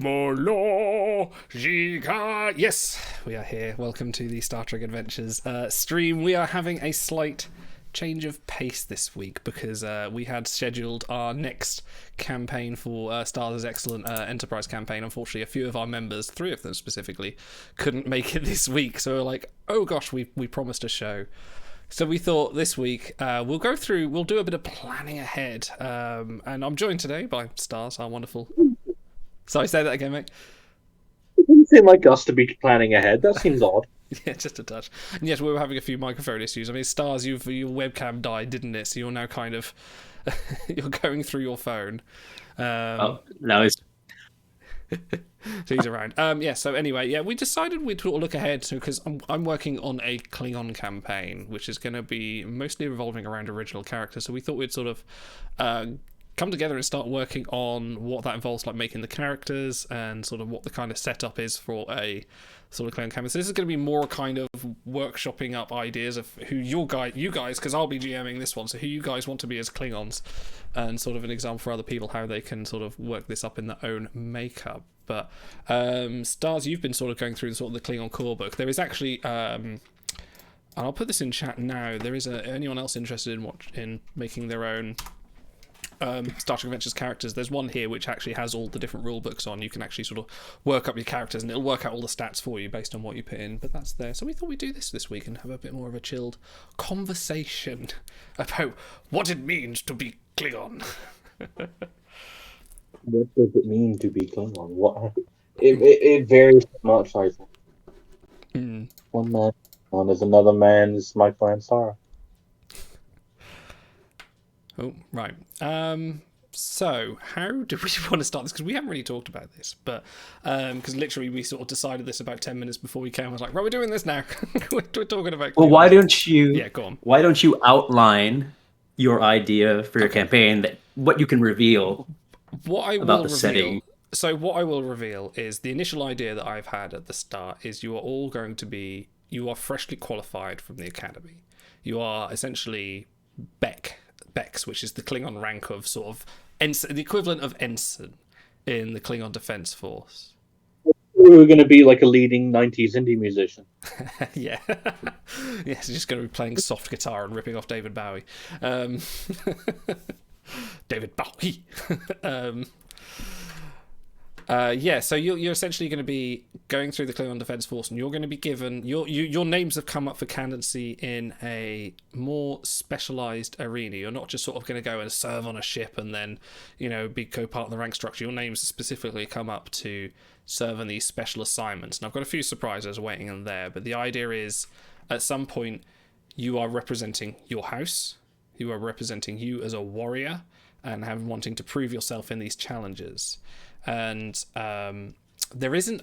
Molo Giga. Yes, we are here. Welcome to the Star Trek Adventures stream. We are having a slight change of pace this week because we had scheduled our next campaign for Stars' excellent Enterprise campaign. Unfortunately, a few of our members, 3 of them specifically, couldn't make it this week. So we're like, oh gosh, we promised a show. So we thought this week we'll do a bit of planning ahead. And I'm joined today by Stars, our wonderful... Sorry, say that again, mate. It doesn't seem like us to be planning ahead. That seems odd. Yeah, just a touch. And yes, we were having a few microphone issues. I mean, Stars, your webcam died, didn't it? So you're now kind of... you're going through your phone. No, it's... So he's around. So anyway, we decided we'd sort of look ahead because I'm working on a Klingon campaign, which is going to be mostly revolving around original characters. So we thought we'd sort of come together and start working on what that involves, like making the characters and sort of what the kind of setup is for a sort of Klingon campaign. So this is going to be more kind of workshopping up ideas of who you guys, because I'll be GMing this one, so who you guys want to be as Klingons, and sort of an example for other people how they can sort of work this up in their own makeup. But Stars, you've been sort of going through sort of the Klingon core book. There is actually, and I'll put this in chat now. There is anyone else interested in making their own Star Trek Adventures characters. There's one here which actually has all the different rule books on. You can actually sort of work up your characters, and it'll work out all the stats for you based on what you put in. But that's there. So we thought we'd do this week and have a bit more of a chilled conversation about what it means to be Klingon. What does it mean to be Klingon? What? It varies so much. Like one man is another man's Michael and Sarah. Oh, right. So how do we want to start this? Because we haven't really talked about this, but because literally we sort of decided this about 10 minutes before we came. I was like, right, we're doing this now. we're talking about... Well, why don't you... Yeah, go on. Why don't you outline your idea for your campaign, what you can reveal about the setting? So what I will reveal is the initial idea that I've had at the start is you are freshly qualified from the academy. You are essentially Bex, which is the Klingon rank of sort of ensign, the equivalent of ensign in the Klingon Defense Force. We're going to be like a leading 90s indie musician. Yeah. Yes, just going to be playing soft guitar and ripping off David Bowie. David Bowie. So you're essentially going to be going through the Klingon Defense Force, and you're going to be given your names have come up for candidacy in a more specialized arena. You're not just sort of going to go and serve on a ship and then go part of the rank structure. Your names specifically come up to serve in these special assignments, and I've got a few surprises waiting in there. But the idea is, at some point, you are representing your house. You are representing you as a warrior and wanting to prove yourself in these challenges. And I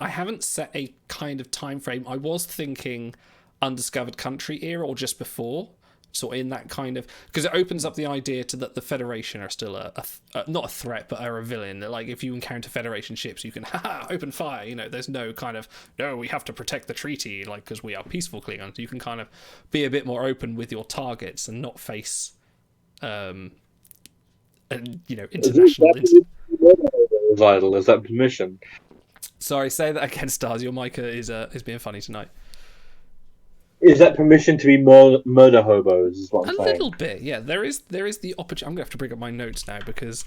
haven't set a kind of time frame. I was thinking undiscovered country era or just before, so in that kind of, because it opens up the idea to that the Federation are still not a threat but are a villain. Like if you encounter Federation ships, you can open fire. There's no kind of we have to protect the treaty, like because we are peaceful Klingons. You can kind of be a bit more open with your targets and not face international. Vital, is that permission? Sorry, say that again, Stars. Your mic is being funny tonight. Is that permission to be murder hobos? Is what I'm saying. A little bit, yeah. There is the opportunity. I'm gonna have to bring up my notes now because.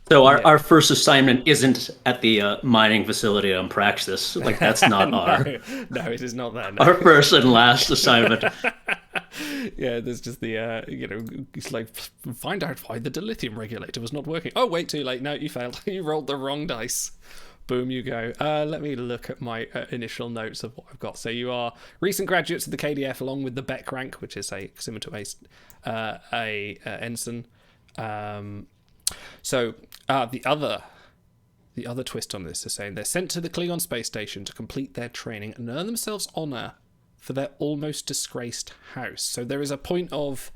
So our first assignment isn't at the mining facility on Praxis. Like that's not no, it is not that. No. Our first and last assignment. Yeah, there's just the it's like find out why the dilithium regulator was not working. Oh wait, too late. No, you failed. You rolled the wrong dice. Boom, you go. Let me look at my initial notes of what I've got. So you are recent graduates of the KDF along with the Beck rank, which is similar to a ensign. So the other twist on this is saying they're sent to the Klingon space station to complete their training and earn themselves honor for their almost disgraced house. So there is a point of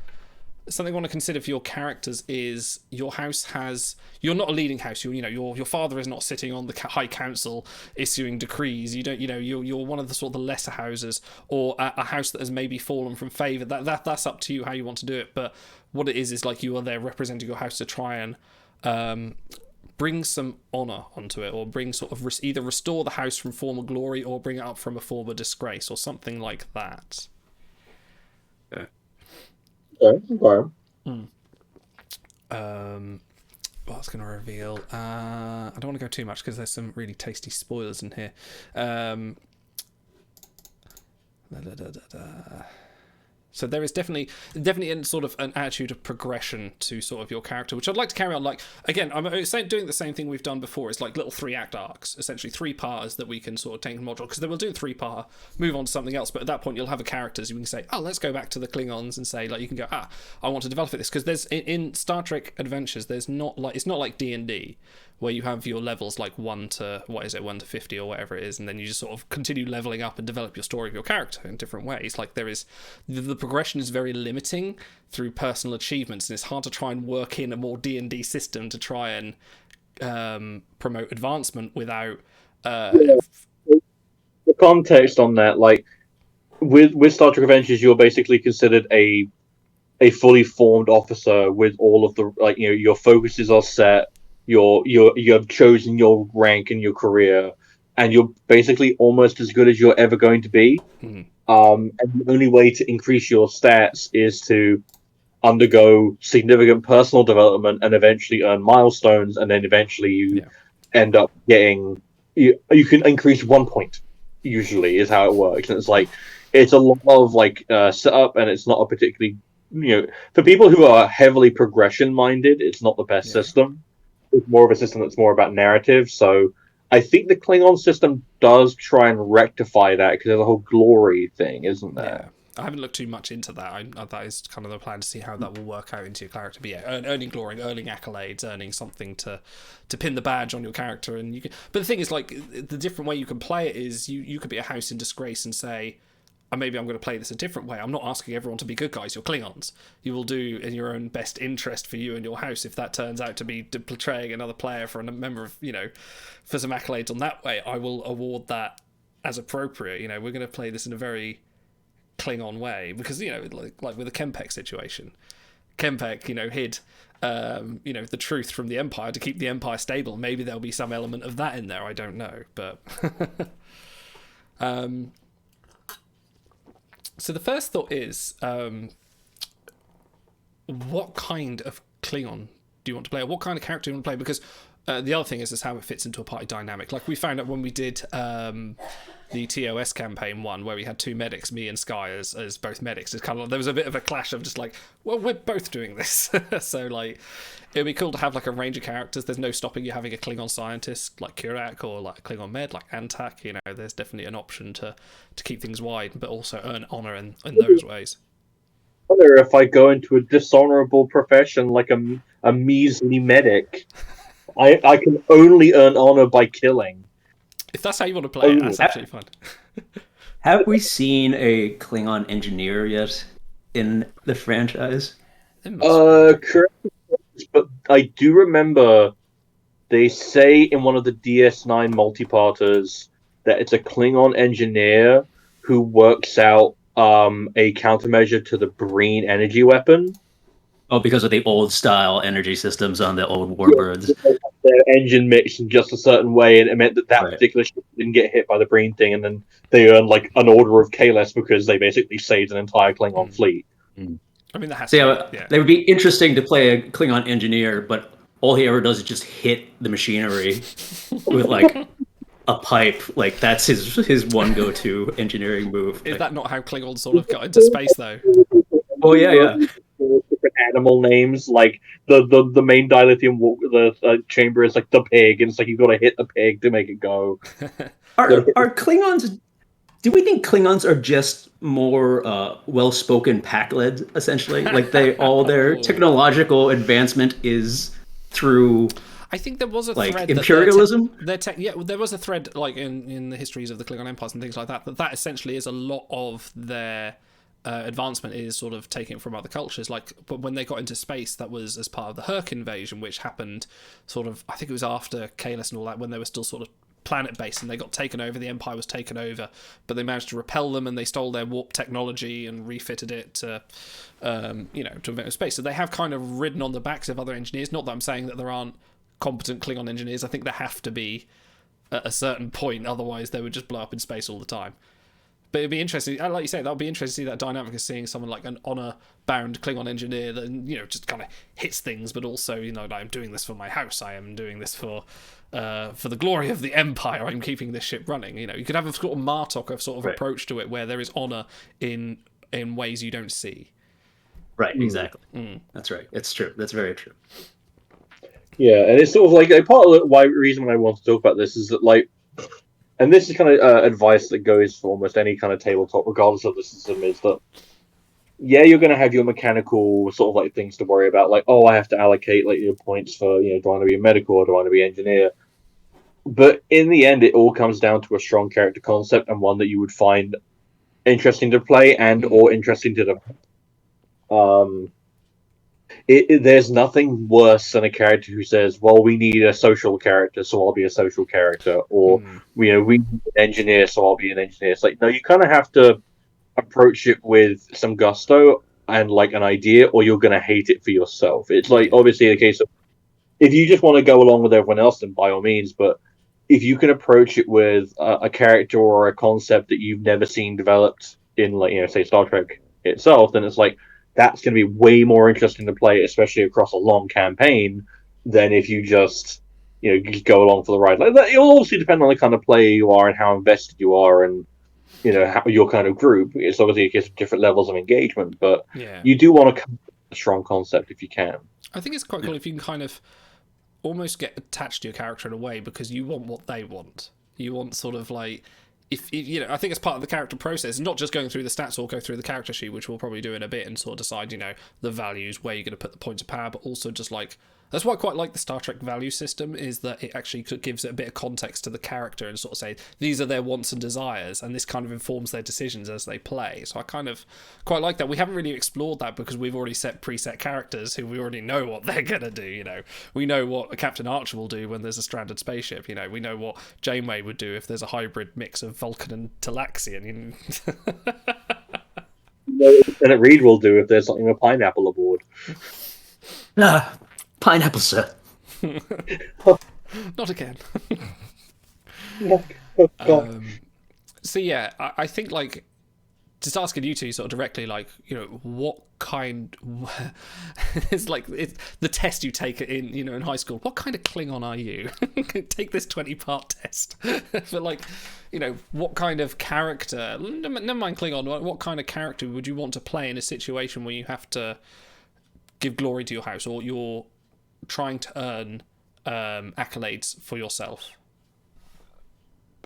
something I want to consider for your characters is your house you're not a leading house. Your father is not sitting on the High Council issuing decrees. You're one of the sort of the lesser houses, or a house that has maybe fallen from favor. That's up to you how you want to do it. But what it is like you are there representing your house to try and bring some honor onto it, or bring sort of either restore the house from former glory or bring it up from a former disgrace, or something like that. Okay. What I was going to reveal, I don't want to go too much because there's some really tasty spoilers in here. So there is definitely in sort of an attitude of progression to sort of your character, which I'd like to carry on. Like, again, I'm doing the same thing we've done before. It's like little 3-act arcs, essentially 3-parters that we can sort of take in module, because then we'll do a 3-part, move on to something else. But at that point, you'll have a characters. You can say, oh, let's go back to the Klingons and say, like, you can go, I want to develop this, because there's in Star Trek Adventures, there's not like, it's not like D&D where you have your levels like 1 to 50 or whatever it is, and then you just sort of continue leveling up and develop your story of your character in different ways. Like, there is the progression is very limiting through personal achievements, and it's hard to try and work in a more D&D system to try and promote advancement without the context on that. Like, with Star Trek Adventures, you're basically considered a fully formed officer with all of the, like, you know, your focuses are set. You have chosen your rank in your career, and you're basically almost as good as you're ever going to be. And the only way to increase your stats is to undergo significant personal development and eventually earn milestones, and then eventually you end up getting you can increase 1 point. Usually, is how it works, and it's like it's a lot of like setup, and it's not a particularly, you know, for people who are heavily progression minded, it's not the best system. It's more of a system that's more about narrative. So I think the Klingon system does try and rectify that, because there's a whole glory thing, isn't there? Yeah. I haven't looked too much into that. That is kind of the plan, to see how that will work out into your character. But yeah, earning glory, earning accolades, earning something to pin the badge on your character. And you can, but the thing is, like, the different way you can play it is you could be a house in disgrace and say, maybe I'm going to play this a different way. I'm not asking everyone to be good guys. You're Klingons. You will do in your own best interest for you and your house. If that turns out to be portraying another player for a member of, you know, for some accolades on that way, I will award that as appropriate. You know, we're going to play this in a very Klingon way, because, you know, like with the Kempek situation, Kempek, you know, hid you know, the truth from the Empire to keep the Empire stable. Maybe there'll be some element of that in there. I don't know, but so the first thought is, what kind of Klingon do you want to play, or what kind of character do you want to play? Because the other thing is how it fits into a party dynamic. Like, we found out when we did the TOS campaign one, where we had 2 medics, me and Sky as both medics. It's kind of, there was a bit of a clash of just like, well, we're both doing this. So like, it'd be cool to have like a range of characters. There's no stopping you having a Klingon scientist like Kurak, or like a Klingon med like Antak. You know, there's definitely an option to keep things wide, but also earn honor in those ways. I wonder if I go into a dishonorable profession like a measly medic. I can only earn honor by killing. If that's how you want to play it, that's absolutely fine. Have we seen a Klingon engineer yet in the franchise? Correct, but I do remember they say in one of the DS9 multiparters that it's a Klingon engineer who works out a countermeasure to the Breen energy weapon. Oh, because of the old style energy systems on the old warbirds. Their engine mixed in just a certain way, and it meant that particular ship didn't get hit by the Breen thing, and then they earned like an order of Kalis because they basically saved an entire Klingon fleet. I mean, that has to be, It would be interesting to play a Klingon engineer, but all he ever does is just hit the machinery with like a pipe. Like, that's his one go-to engineering move. Is that not how Klingons sort of got into space, though? Oh yeah. Different animal names, like the main dilithium chamber is like the pig, and it's like you've got to hit the pig to make it go. Are Klingons? Do we think Klingons are just more well-spoken pack-led, essentially? Like, all their technological advancement is through, I think there was a like, thread imperialism. There was a thread like in the histories of the Klingon empires and things like that. That essentially is a lot of their advancement is sort of taking it from other cultures. Like, but when they got into space, that was as part of the Herc invasion, which happened sort of, I think it was after Kalis and all that, when they were still sort of planet-based, and they got taken over. The Empire was taken over, but they managed to repel them, and they stole their warp technology and refitted it to, to invent space. So they have kind of ridden on the backs of other engineers. Not that I'm saying that there aren't competent Klingon engineers. I think there have to be at a certain point, otherwise they would just blow up in space all the time. But it'd be interesting, like you say, that would be interesting to see that dynamic of seeing someone like an honor-bound Klingon engineer that, you know, just kind of hits things, but also, you know, like, I'm doing this for my house, I am doing this for the glory of the Empire, I'm keeping this ship running. You know, you could have a sort of Martok sort of approach to it where there is honor in ways you don't see. Right, exactly. That's right. It's true. That's very true. Yeah, and it's sort of like a part of the reason why I want to talk about this is that, like, and this is kind of advice that goes for almost any kind of tabletop, regardless of the system, is that, yeah, you're going to have your mechanical sort of like things to worry about, like, oh, I have to allocate like your points for, you know, do I want to be a medical or do I want to be engineer? But in the end, it all comes down to a strong character concept and one that you would find interesting to play and or interesting to develop. There's nothing worse than a character who says, well, we need a social character, so I'll be a social character, or you know, we need an engineer, so I'll be an engineer. It's like, no, you kind of have to approach it with some gusto and like an idea, or you're going to hate it for yourself. It's like obviously a case of, if you just want to go along with everyone else, then by all means, but if you can approach it with a character or a concept that you've never seen developed in, like, you know, say Star Trek itself, then it's like, that's going to be way more interesting to play, especially across a long campaign, than if you just, you know, just go along for the ride. Like that, it'll obviously depend on the kind of player you are and how invested you are, and, you know, how your kind of group. It's obviously a case of different levels of engagement, but you do want to come up with a strong concept if you can. I think it's quite cool if you can kind of almost get attached to your character in a way, because you want what they want. You want sort of like, if you know, I think it's part of the character process, not just going through the stats or go through the character sheet, which we'll probably do in a bit, and sort of decide, you know, the values, where you're going to put the points of power, but also just like, that's why I quite like the Star Trek value system, is that it actually gives it a bit of context to the character and sort of say, these are their wants and desires, and this kind of informs their decisions as they play. So I kind of quite like that. We haven't really explored that because we've already set preset characters who we already know what they're going to do, you know. We know what Captain Archer will do when there's a stranded spaceship, you know. We know what Janeway would do if there's a hybrid mix of Vulcan and Talaxian. You know, Lieutenant Reed will do if there's something a pineapple aboard. Pineapple, sir. Not again. So yeah, I think, like, just asking you two sort of directly, like, you know, what kind it's like, it's the test you take in, you know, in high school. What kind of Klingon are you? Take this 20-part test. But, like, you know, what kind of character, never mind Klingon, what kind of character would you want to play in a situation where you have to give glory to your house, or you're trying to earn accolades for yourself?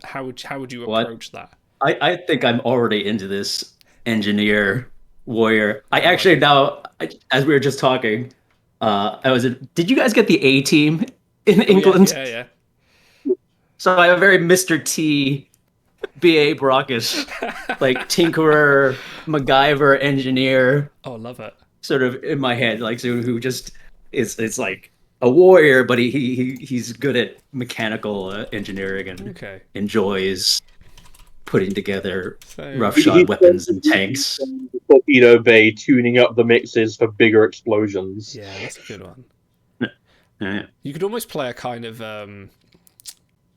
How would you approach that? I think I'm already into this engineer warrior. I actually now, as we were just talking, did you guys get the A team in England? Yeah. So I have a very Mr. T, B.A. Baracus, like tinkerer, MacGyver, engineer. Oh, love it. Sort of in my head, like, so who just it's like a warrior, but he's good at mechanical engineering and enjoys putting together roughshod weapons and tanks. Torpedo Bay tuning up the mixes for bigger explosions. Yeah, that's a good one. Yeah. You could almost play a kind of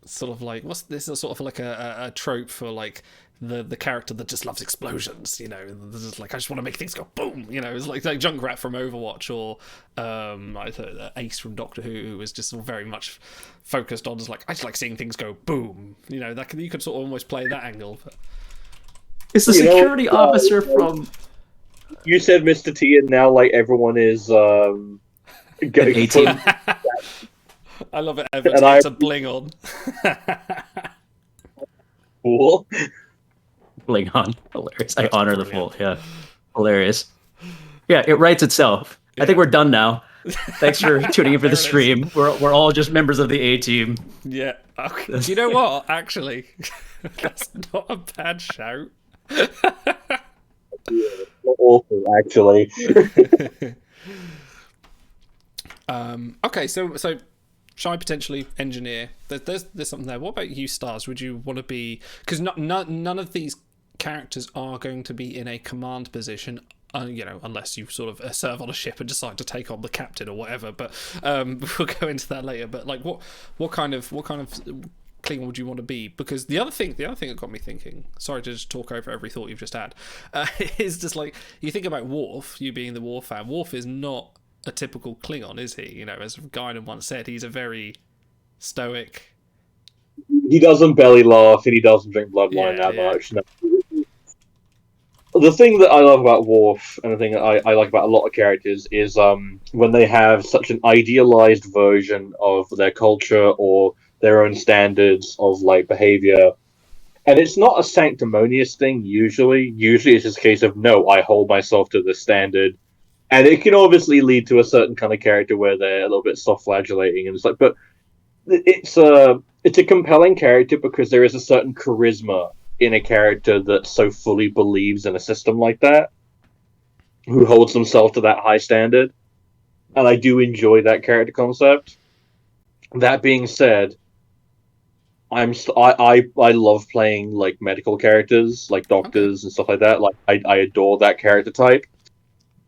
sort of like, what's this? Sort of like a trope for like the character that just loves explosions, you know, just like, I just want to make things go boom, you know. It's like Junkrat from Overwatch, or Ace from Doctor Who was just very much focused on just like, I just like seeing things go boom, you know. That you could sort of almost play that angle. But it's the security officer from. You said Mr. T, and now like everyone is an A-team. I love it. Everyone gets a bling on. Cool. Bling on. Hilarious. I honor the full. Yeah. Hilarious. Yeah, it writes itself. Yeah. I think we're done now. Thanks for tuning in for the stream. We're all just members of the A team. Yeah. Okay. You know what? Actually, that's not a bad shout. Awful, actually. Okay, so shy potentially engineer. There's something there. What about you, Stars? Would you want to be? Because none of these characters are going to be in a command position unless you sort of serve on a ship and decide to take on the captain or whatever. But we'll go into that later. But like, what kind of Klingon would you want to be? Because the other thing that got me thinking, sorry to just talk over every thought you've just had, is just like, you think about Worf, you being the Worf fan. Worf is not a typical Klingon, is he? As Guinan once said, he's a very stoic. He doesn't belly laugh and he doesn't drink blood wine that much. No. The thing that I love about Worf, and the thing that I like about a lot of characters, is when they have such an idealized version of their culture or their own standards of like behavior, and it's not a sanctimonious thing usually. Usually it's just a case of, no, I hold myself to this standard, and it can obviously lead to a certain kind of character where they're a little bit self-flagellating, and it's like, but it's a compelling character because there is a certain charisma in a character that so fully believes in a system like that, who holds themselves to that high standard, and I do enjoy that character concept. That being said, I love playing like medical characters, like doctors and stuff like that. Like I adore that character type.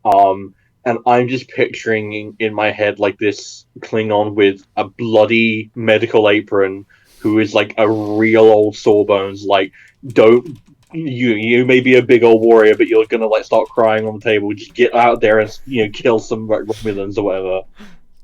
And I'm just picturing in my head like this Klingon with a bloody medical apron, who is like a real old sawbones. Like, don't you may be a big old warrior, but you're gonna like start crying on the table. Just get out there and kill some Romulans or whatever.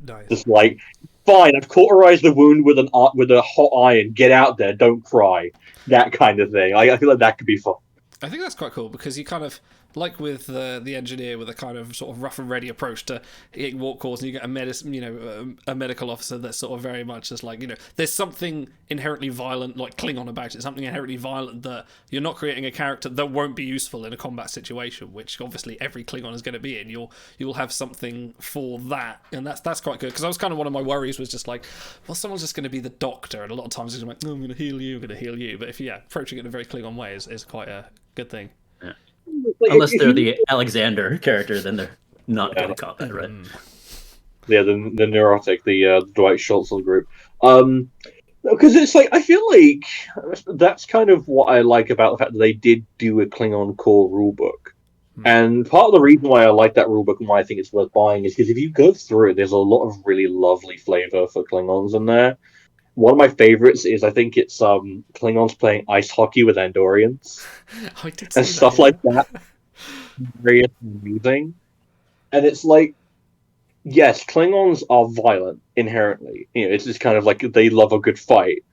Nice. Just like, fine, I've cauterized the wound with a hot iron. Get out there, don't cry. That kind of thing. I feel like that could be fun. I think that's quite cool because you kind of, like with the engineer, with a kind of sort of rough and ready approach to hitting warp cores, and you get a medical officer that's sort of very much just like, there's something inherently violent, like Klingon about it, something inherently violent that you're not creating a character that won't be useful in a combat situation, which obviously every Klingon is going to be in. You'll have something for that, and that's quite good, because that was kind of one of my worries, was just like, well, someone's just going to be the doctor, and a lot of times it's like, oh, I'm going to heal you, but if approaching it in a very Klingon way is quite a good thing. Like, unless they're the Alexander character, then they're not going to cop that, right? Yeah, the neurotic, the Dwight Schultz of the group. Because it's like, I feel like that's kind of what I like about the fact that they did do a Klingon core rulebook. And part of the reason why I like that rulebook and why I think it's worth buying is because if you go through it, there's a lot of really lovely flavor for Klingons in there. One of my favorites is, I think it's Klingons playing ice hockey with Andorians. I did see and stuff that, like that. Very amusing. And it's like, yes, Klingons are violent inherently. It's just kind of like they love a good fight.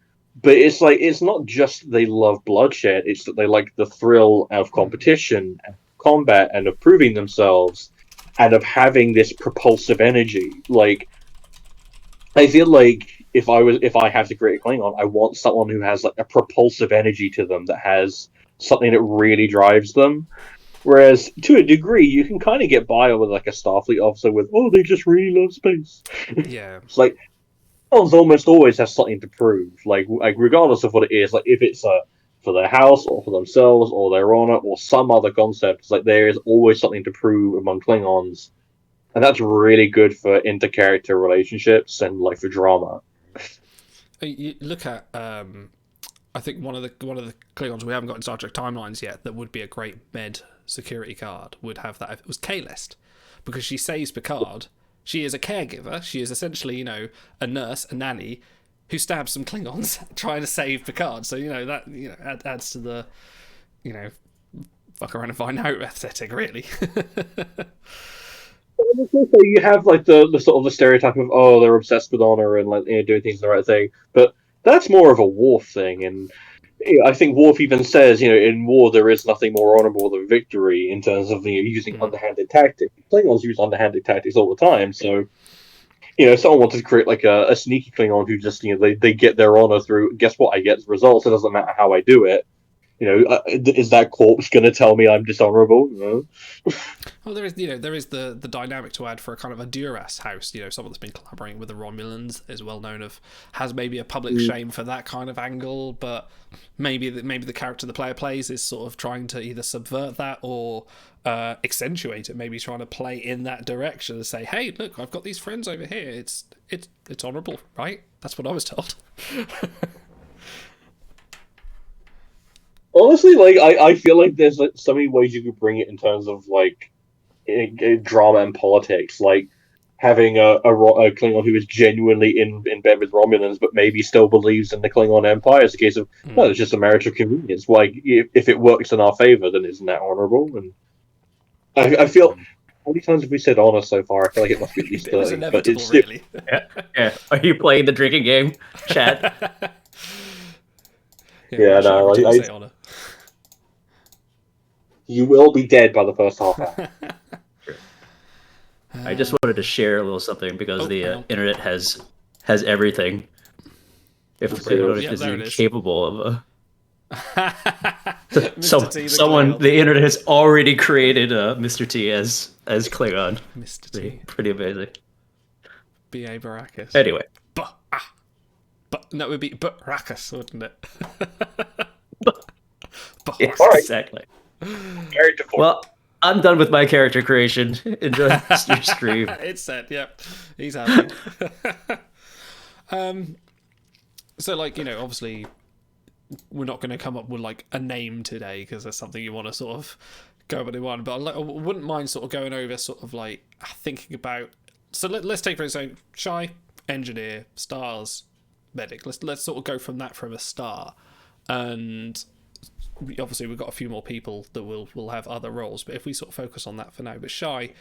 But it's like, it's not just they love bloodshed, it's that they like the thrill of competition and combat and of proving themselves and of having this propulsive energy. Like, I feel like if I have to create a Klingon, I want someone who has like a propulsive energy to them, that has something that really drives them. Whereas, to a degree, you can kind of get by with like a Starfleet officer with, oh, they just really love space. Yeah. It's like, Klingons almost always have something to prove. Like regardless of what it is, like if it's for their house or for themselves or their honor or some other concept, it's like there is always something to prove among Klingons. And that's really good for inter-character relationships and like for drama. You look at, I think one of the Klingons we haven't got in Star Trek Timelines yet that would be a great med security guard would have that. It was Kahlest, because she saves Picard. She is a caregiver. She is essentially, a nurse, a nanny, who stabs some Klingons trying to save Picard. So that adds to the, fuck around and find out aesthetic, really. So you have like the sort of the stereotype of, oh, they're obsessed with honor and like doing things the right thing, but that's more of a Worf thing. And I think Worf even says, in war there is nothing more honorable than victory in terms of using underhanded tactics. Klingons use underhanded tactics all the time, so if someone wanted to create like a sneaky Klingon who just they get their honor through, guess what, I get results. It doesn't matter how I do it. Is that corpse going to tell me I'm dishonorable? No. Well, there is the dynamic to add for a kind of a Duras house. Someone that's been collaborating with the Romulans is well known has maybe a public shame for that kind of angle, but maybe the character the player plays is sort of trying to either subvert that or accentuate it. Maybe trying to play in that direction and say, hey, look, I've got these friends over here. It's honorable, right? That's what I was told. Honestly, like I feel like there's like so many ways you could bring it in terms of like drama and politics, like having a Klingon who is genuinely in bed with Romulans, but maybe still believes in the Klingon Empire. It's a case of no, it's just a marriage of convenience. Like if it works in our favor, then isn't that honorable? And I feel. How many times have we said honor so far? I feel like it must be at least 30. It was inevitable, but it's really. Yeah. Are you playing the drinking game, chat? Yeah, no, say honor. You will be dead by the first half hour. I just wanted to share a little something because the internet has everything. If it's incapable of someone, the internet has already created Mr. T as Klingon. Mr. T, pretty amazing. B.A. Baracus. Anyway, but that would be Baracus, wouldn't it? Yeah, exactly. Well, I'm done with my character creation. Enjoy your stream. It's set. Yep, he's happy. So, like, obviously, we're not going to come up with like a name today because there's something you want to sort of go with one. But I wouldn't mind sort of going over sort of like thinking about. So let's take for example, Shy, engineer, Stars, medic. Let's sort of go from that from a start, and obviously we've got a few more people that will have other roles. But if we sort of focus on that for now, but Shy,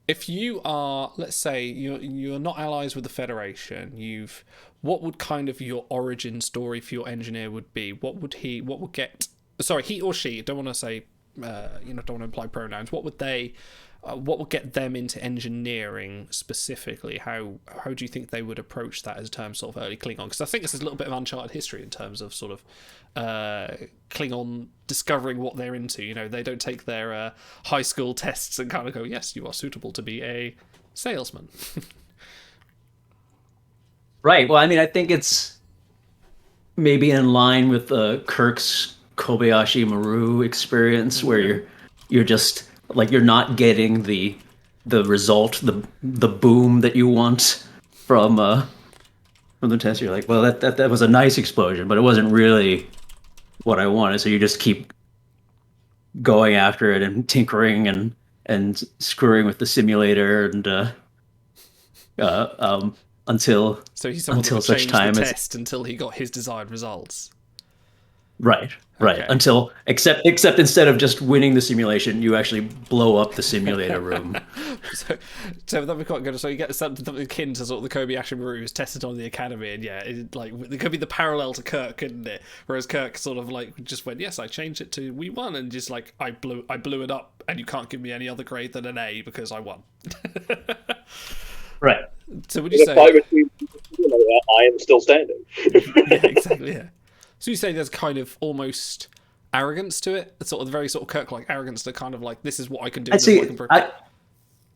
if you are, let's say you're not allies with the Federation, what would kind of your origin story for your engineer would be? What would he or she? Don't want to say, don't want to imply pronouns. What would get them into engineering specifically? How do you think they would approach that as terms sort of early Klingon? Because I think this is a little bit of uncharted history in terms of sort of Klingon discovering what they're into. They don't take their high school tests and kind of go, yes, you are suitable to be a salesman. Right. Well, I mean, I think it's maybe in line with Kirk's Kobayashi Maru experience, where you're just like you're not getting the result, the boom that you want from the test. You're like, well, that was a nice explosion, but it wasn't really what I wanted. So you just keep going after it and tinkering and screwing with the simulator and until such time as test until he got his desired results. Right. Okay. Until except instead of just winning the simulation, you actually blow up the simulator room. so that'd be quite good. So you get something akin to sort of the Kobayashi Maru who's tested on the Academy, and it could be the parallel to Kirk, couldn't it? Whereas Kirk sort of like just went, yes, I changed it to we won, and just like I blew it up, and you can't give me any other grade than an A because I won. Right. So would you say fight between I am still standing? Yeah, exactly. Yeah. So you say there's kind of almost arrogance to it, sort of the very sort of Kirk-like arrogance to kind of like this is what I can do.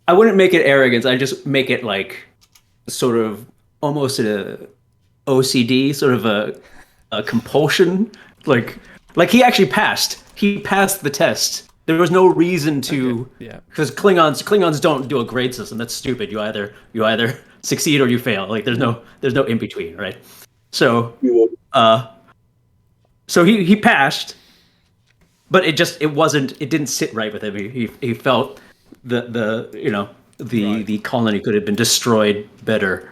I wouldn't make it arrogance. I just make it like sort of almost a OCD, sort of a compulsion. Like he actually passed. He passed the test. There was no reason to, because Klingons don't do a grade system. That's stupid. You either succeed or you fail. Like there's no in between, right? So so he passed, but it didn't sit right with him. He felt the colony could have been destroyed better.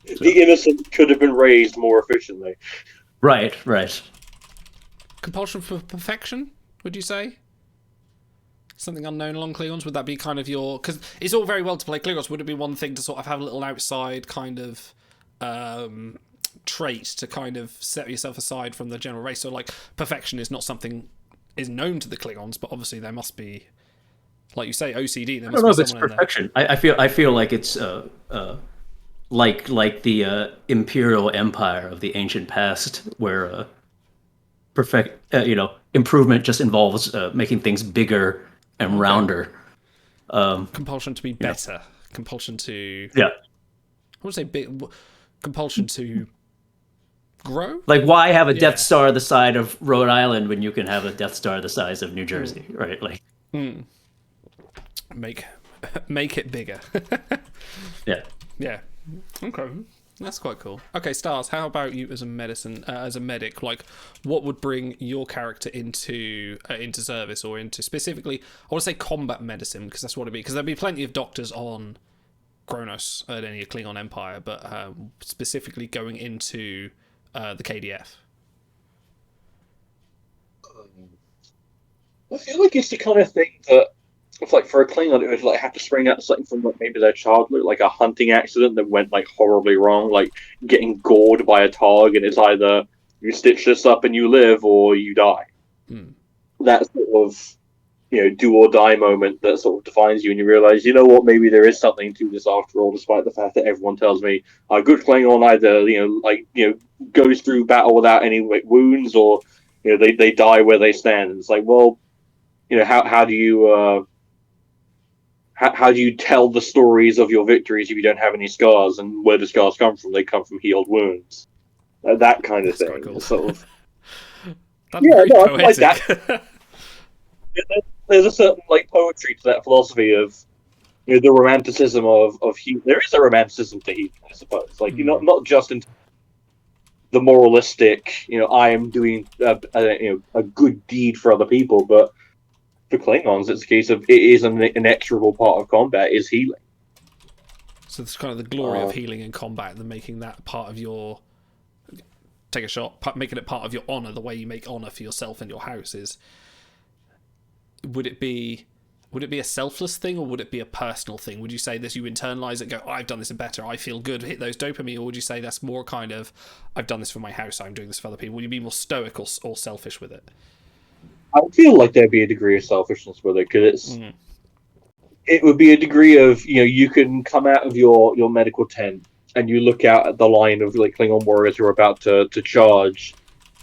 So. The innocent could have been raised more efficiently. Right. Compulsion for perfection, would you say? Something unknown along Klingons? Would that be kind of your... Because it's all very well to play Klingons. Would it be one thing to sort of have a little outside kind of trait to kind of set yourself aside from the general race? So, like, perfection is not something is known to the Klingons, but obviously there must be, like you say, OCD. There must I don't know be if it's perfection. I feel like it's like the Imperial Empire of the ancient past, where improvement just involves making things bigger and rounder. Compulsion to be better. Compulsion to... Yeah. I would say compulsion to grow? Like, why have a Death Star the size of Rhode Island when you can have a Death Star the size of New Jersey, right? Like, Make it bigger. Yeah. Yeah. Okay. That's quite cool. Okay, Stars, how about you as a medic? Like, what would bring your character into service, or into specifically, I want to say combat medicine, because that's what it'd be. Because there'd be plenty of doctors on Kronos at any Klingon Empire, but specifically going into the KDF. I feel like it's the kind of thing that, it's like for a Klingon, it would like have to spring out something from like maybe their childhood, like a hunting accident that went like horribly wrong, like getting gored by a targ, and it's either you stitch this up and you live, or you die. That sort of do or die moment that sort of defines you, and you realize, you know what, maybe there is something to this after all, despite the fact that everyone tells me a good Klingon either goes through battle without any wounds, or they die where they stand. And it's like, well, how do you how do you tell the stories of your victories if you don't have any scars? And where do scars come from? They come from healed wounds. That kind of thing. Cool. Sort of. That's very poetic. Like that. There's a certain like poetry to that philosophy of the romanticism of healing. There is a romanticism to healing, I suppose. Like not just in the moralistic. I am doing a good deed for other people, but for Klingons, it's a case of it is an inexorable part of combat is healing. So it's kind of the glory of healing in combat, and making that part of your take a shot, making it part of your honor. The way you make honor for yourself and your house is. Would it be a selfless thing, or would it be a personal thing? Would you say this, you internalize it, go, I've done this better, I feel good, hit those dopamine, or would you say that's more kind of, I've done this for my house, I'm doing this for other people? Would you be more stoic or selfish with it? I feel like there'd be a degree of selfishness with it, because it would be a degree of, you can come out of your medical tent and you look out at the line of like Klingon warriors who are about to charge,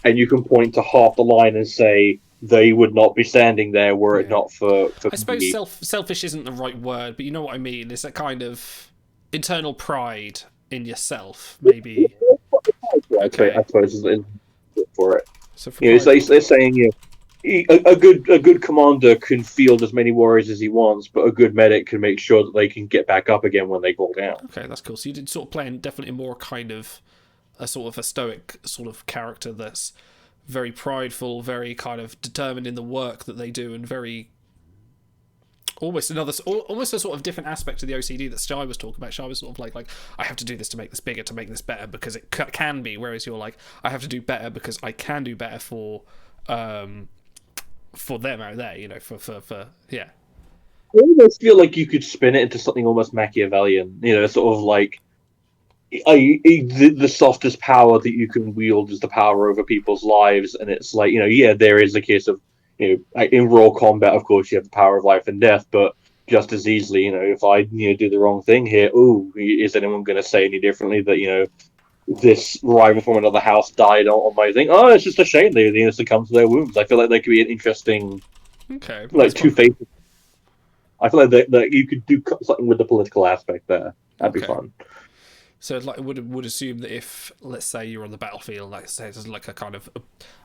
and you can point to half the line and say, they would not be standing there were it not for I suppose selfish isn't the right word, but you know what I mean. It's a kind of internal pride in yourself, maybe. Okay. I suppose is for it. So they're saying a good commander can field as many warriors as he wants, but a good medic can make sure that they can get back up again when they fall down. Okay, that's cool. So you did sort of play definitely more kind of a sort of a stoic sort of character that's very prideful, very kind of determined in the work that they do, and very almost a sort of different aspect to the OCD that Shai was talking about. Shai was sort of like I have to do this to make this bigger, to make this better, because it can be. Whereas you're like, I have to do better because I can do better for them out there. For yeah. I almost feel like you could spin it into something almost Machiavellian. Sort of like. The softest power that you can wield is the power over people's lives, and it's like there is a case of in raw combat, of course, you have the power of life and death, but just as easily, if I do the wrong thing here, is anyone going to say any differently that this rival from another house died on my thing? Oh, it's just a shame they succumb to their wounds. I feel like they could be an interesting, two faces. I feel like that you could do something with the political aspect there. That'd be fun. So like would assume that if, let's say, you're on the battlefield, like say it's like a kind of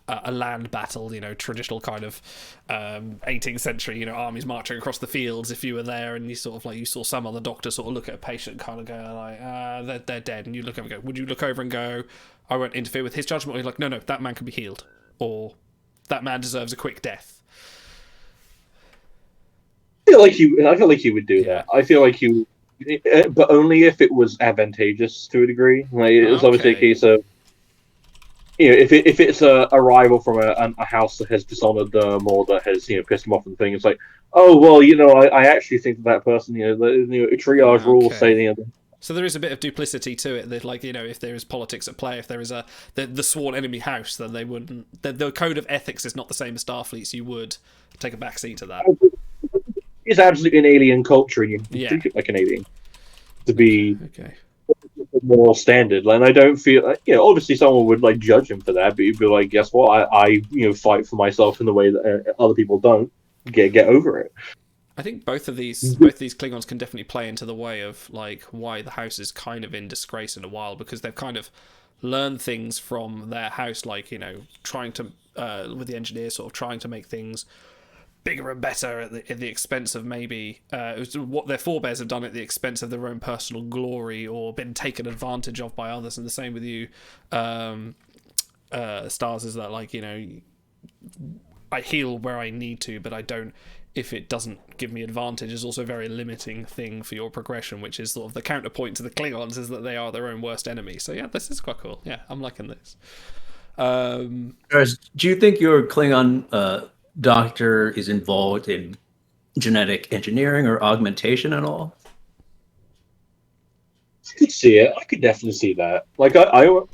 a land battle, traditional kind of 18th century, armies marching across the fields. If you were there and you sort of like you saw some other doctor sort of look at a patient, kind of go like, they're dead, and you look over and go, would you look over and go, I won't interfere with his judgment? Or you're like, no, that man can be healed, or that man deserves a quick death. I feel like he would do that. I feel like he. But only if it was advantageous to a degree. Like it's obviously a case of, if it's a rival from a house that has dishonored them or that has pissed them off and things, it's like, oh well, I actually think that person, the triage rules say So there is a bit of duplicity to it. That if there is politics at play, if there is the sworn enemy house, then they wouldn't. The code of ethics is not the same as Starfleet's. You would take a backseat to that. It's absolutely an alien culture, and you treat it like an alien to be more standard. And I don't feel like, obviously someone would like judge him for that, but you'd be like, guess what? I fight for myself in the way that other people don't. Get over it. I think both these Klingons can definitely play into the way of like why the house is kind of in disgrace in a while, because they've kind of learned things from their house, like trying to with the engineers, sort of trying to make things bigger and better at the expense of maybe what their forebears have done at the expense of their own personal glory or been taken advantage of by others. And the same with you, Stars, is that like, you know, I heal where I need to, but I don't if it doesn't give me advantage is also a very limiting thing for your progression, which is sort of the counterpoint to the Klingons, is that they are their own worst enemy. So yeah, this is quite cool. Yeah, I'm liking this. Do you think your Klingon doctor is involved in genetic engineering or augmentation at all? I could see it. I could definitely see that. Like, the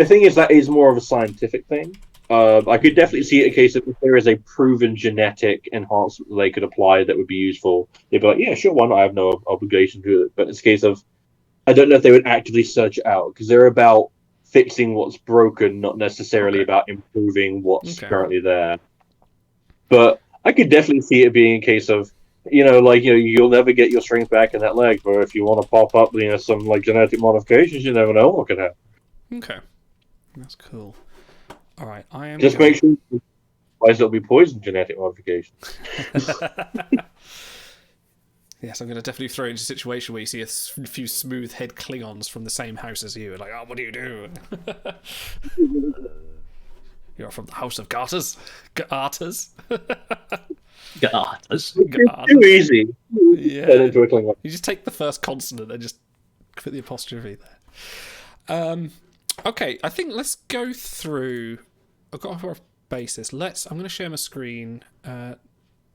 thing is, that is more of a scientific thing. I could definitely see it a case of if there is a proven genetic enhancement that they could apply that would be useful, they'd be like, yeah, sure, why not? I have no obligation to it. But it's a case of, I don't know if they would actively search it out, because they're about fixing what's broken, not necessarily about improving what's currently there. But I could definitely see it being a case of, you'll never get your strength back in that leg, but if you want to pop up, some like genetic modifications, you never know what could happen. Okay, that's cool. All right, I am just make sure. Otherwise, it'll be poison genetic modification. Yes, I'm going to definitely throw it into a situation where you see a few smooth head Klingons from the same house as you, and like, oh, what do you do? You're from the House of Garters? Garters? Garters. Too easy. Yeah. Into a Klingon. You just take the first consonant and just put the apostrophe there. Okay, I think let's go through. I've got a rough basis. I'm going to share my screen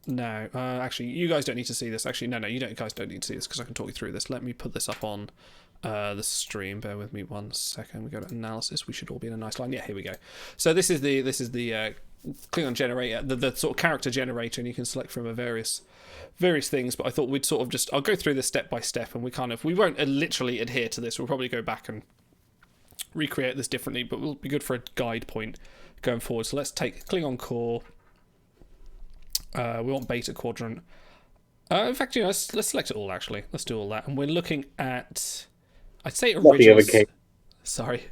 now. Actually, you guys don't need to see this. Actually, no, you guys don't need to see this because I can talk you through this. Let me put this up on the stream. Bear with me 1 second. We go to analysis. We should all be in a nice line. Yeah, here we go. So this is the Klingon generator, the sort of character generator, and you can select from a various things. But I thought we'd sort of I'll go through this step by step, and we won't literally adhere to this. We'll probably go back and recreate this differently, but will be good for a guide point going forward. So let's take Klingon core. We want beta quadrant. In fact, let's select it all. Actually, let's do all that, and we're looking at. I'd say original. Sorry.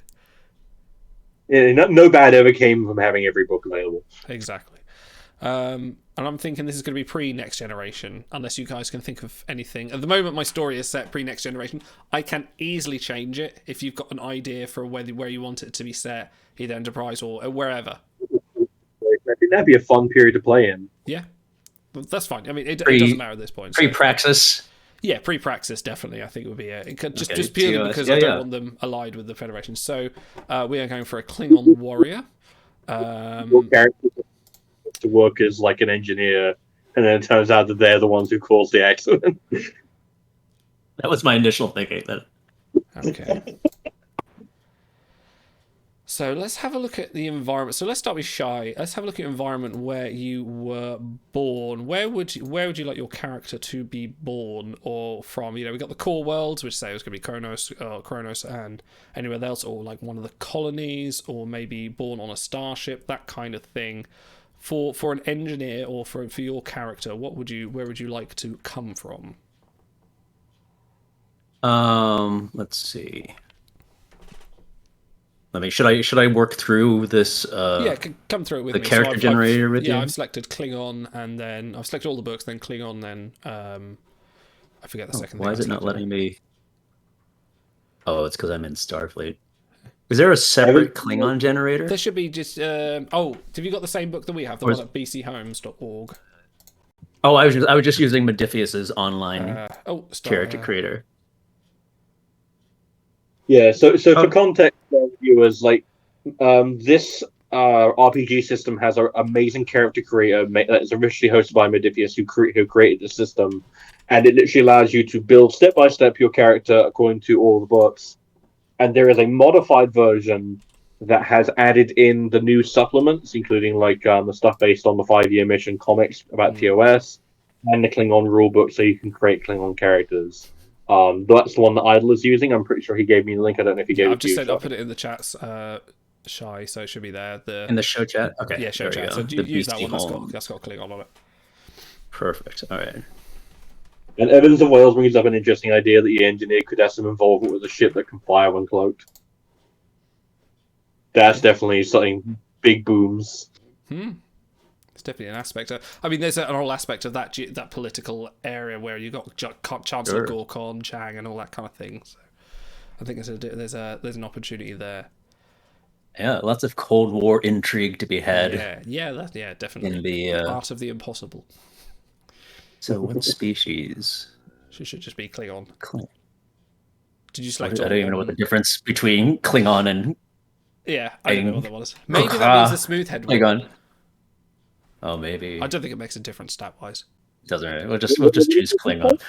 Yeah, no bad ever came from having every book available. Exactly. And I'm thinking this is going to be pre-Next Generation, unless you guys can think of anything. At the moment, my story is set pre-Next Generation. I can easily change it if you've got an idea for where you want it to be set, either Enterprise or wherever. I think that'd be a fun period to play in. Yeah, that's fine. I mean, it doesn't matter at this point. Pre-Praxis. Yeah, pre-Praxis, definitely. I think it would be just purely because I don't want them allied with the Federation. So we are going for a Klingon warrior. Your character to work as like an engineer, and then it turns out that they're the ones who caused the accident. That was my initial thinking. Okay. So let's have a look at the environment. So let's start with Shy. Let's have a look at environment where you were born. Where would you like your character to be born or from? We got the core worlds, which say it was going to be Kronos and anywhere else, or like one of the colonies, or maybe born on a starship, that kind of thing. For an engineer or for your character, where would you like to come from? Let's see. Should I work through this? Yeah, come through it with me. The character generator with you. Yeah, I've selected Klingon, and then I've selected all the books. Then Klingon, then I forget the second. Why is it not letting me? Oh, it's because I'm in Starfleet. Is there a separate Klingon generator? There should be just. Have you got the same book that we have? The one at bchomes.org. Oh, I was just using Modiphius's online character creator. Yeah, so for context, viewers, like this RPG system has an amazing character creator that's originally hosted by Modiphius, who created the system, and it literally allows you to build step by step your character according to all the books. And there is a modified version that has added in the new supplements, including like the stuff based on the 5-year mission comics about TOS and the Klingon rulebook, so you can create Klingon characters. That's the one that Idle is using. I'm pretty sure he gave me the link. I don't know if he gave it to you. I'll put it in the chats, Shy, so it should be there. In the show chat? Okay. Yeah, show chat. So use that one. That's got Klingon on it. Perfect. All right. And Evans of Wales brings up an interesting idea that the engineer could have some involvement with a ship that can fire when cloaked. That's definitely something big booms. It's definitely an aspect. I mean, there's an whole aspect of that political area where you got Chancellor Gorkon, Chang, and all that kind of thing. So I think there's an opportunity there. Yeah, lots of Cold War intrigue to be had. Yeah, definitely. In the art of the impossible. So, what species? She should just be Klingon. Did you I select? don't even know what the difference between Klingon and. Yeah, I don't know what that was. Maybe that means the smooth head one. Klingon. Oh, maybe. I don't think it makes a difference stat-wise. Doesn't really. We'll just choose Klingon.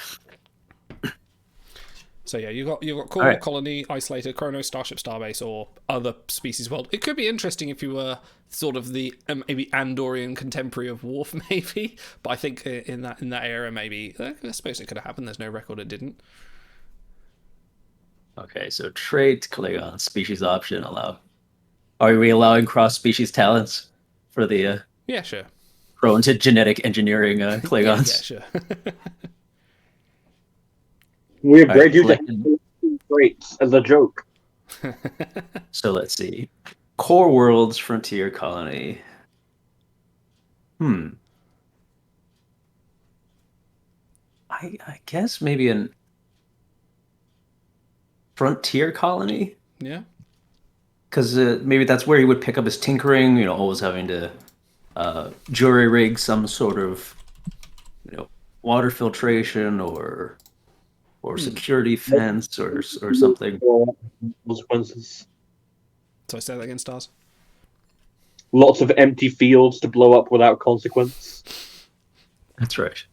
So yeah, you got core, colony, isolated, Chrono, starship, starbase, or other species world. It could be interesting if you were sort of the maybe Andorian contemporary of Worf, maybe. But I think in that era, maybe I suppose it could have happened. There's no record it didn't. Okay, so trait Klingon species option allow. Are we allowing cross-species talents for the? Yeah, sure. Prone to genetic engineering Klingons. Yeah, sure. We have bred you to traits as a joke. So let's see. Core Worlds Frontier Colony. I guess maybe an Frontier Colony? Yeah. Because maybe that's where he would pick up his tinkering, always having to jury rig some sort of, water filtration or security fence or something. Consequences. So I say that again, Stars. Lots of empty fields to blow up without consequence. That's right.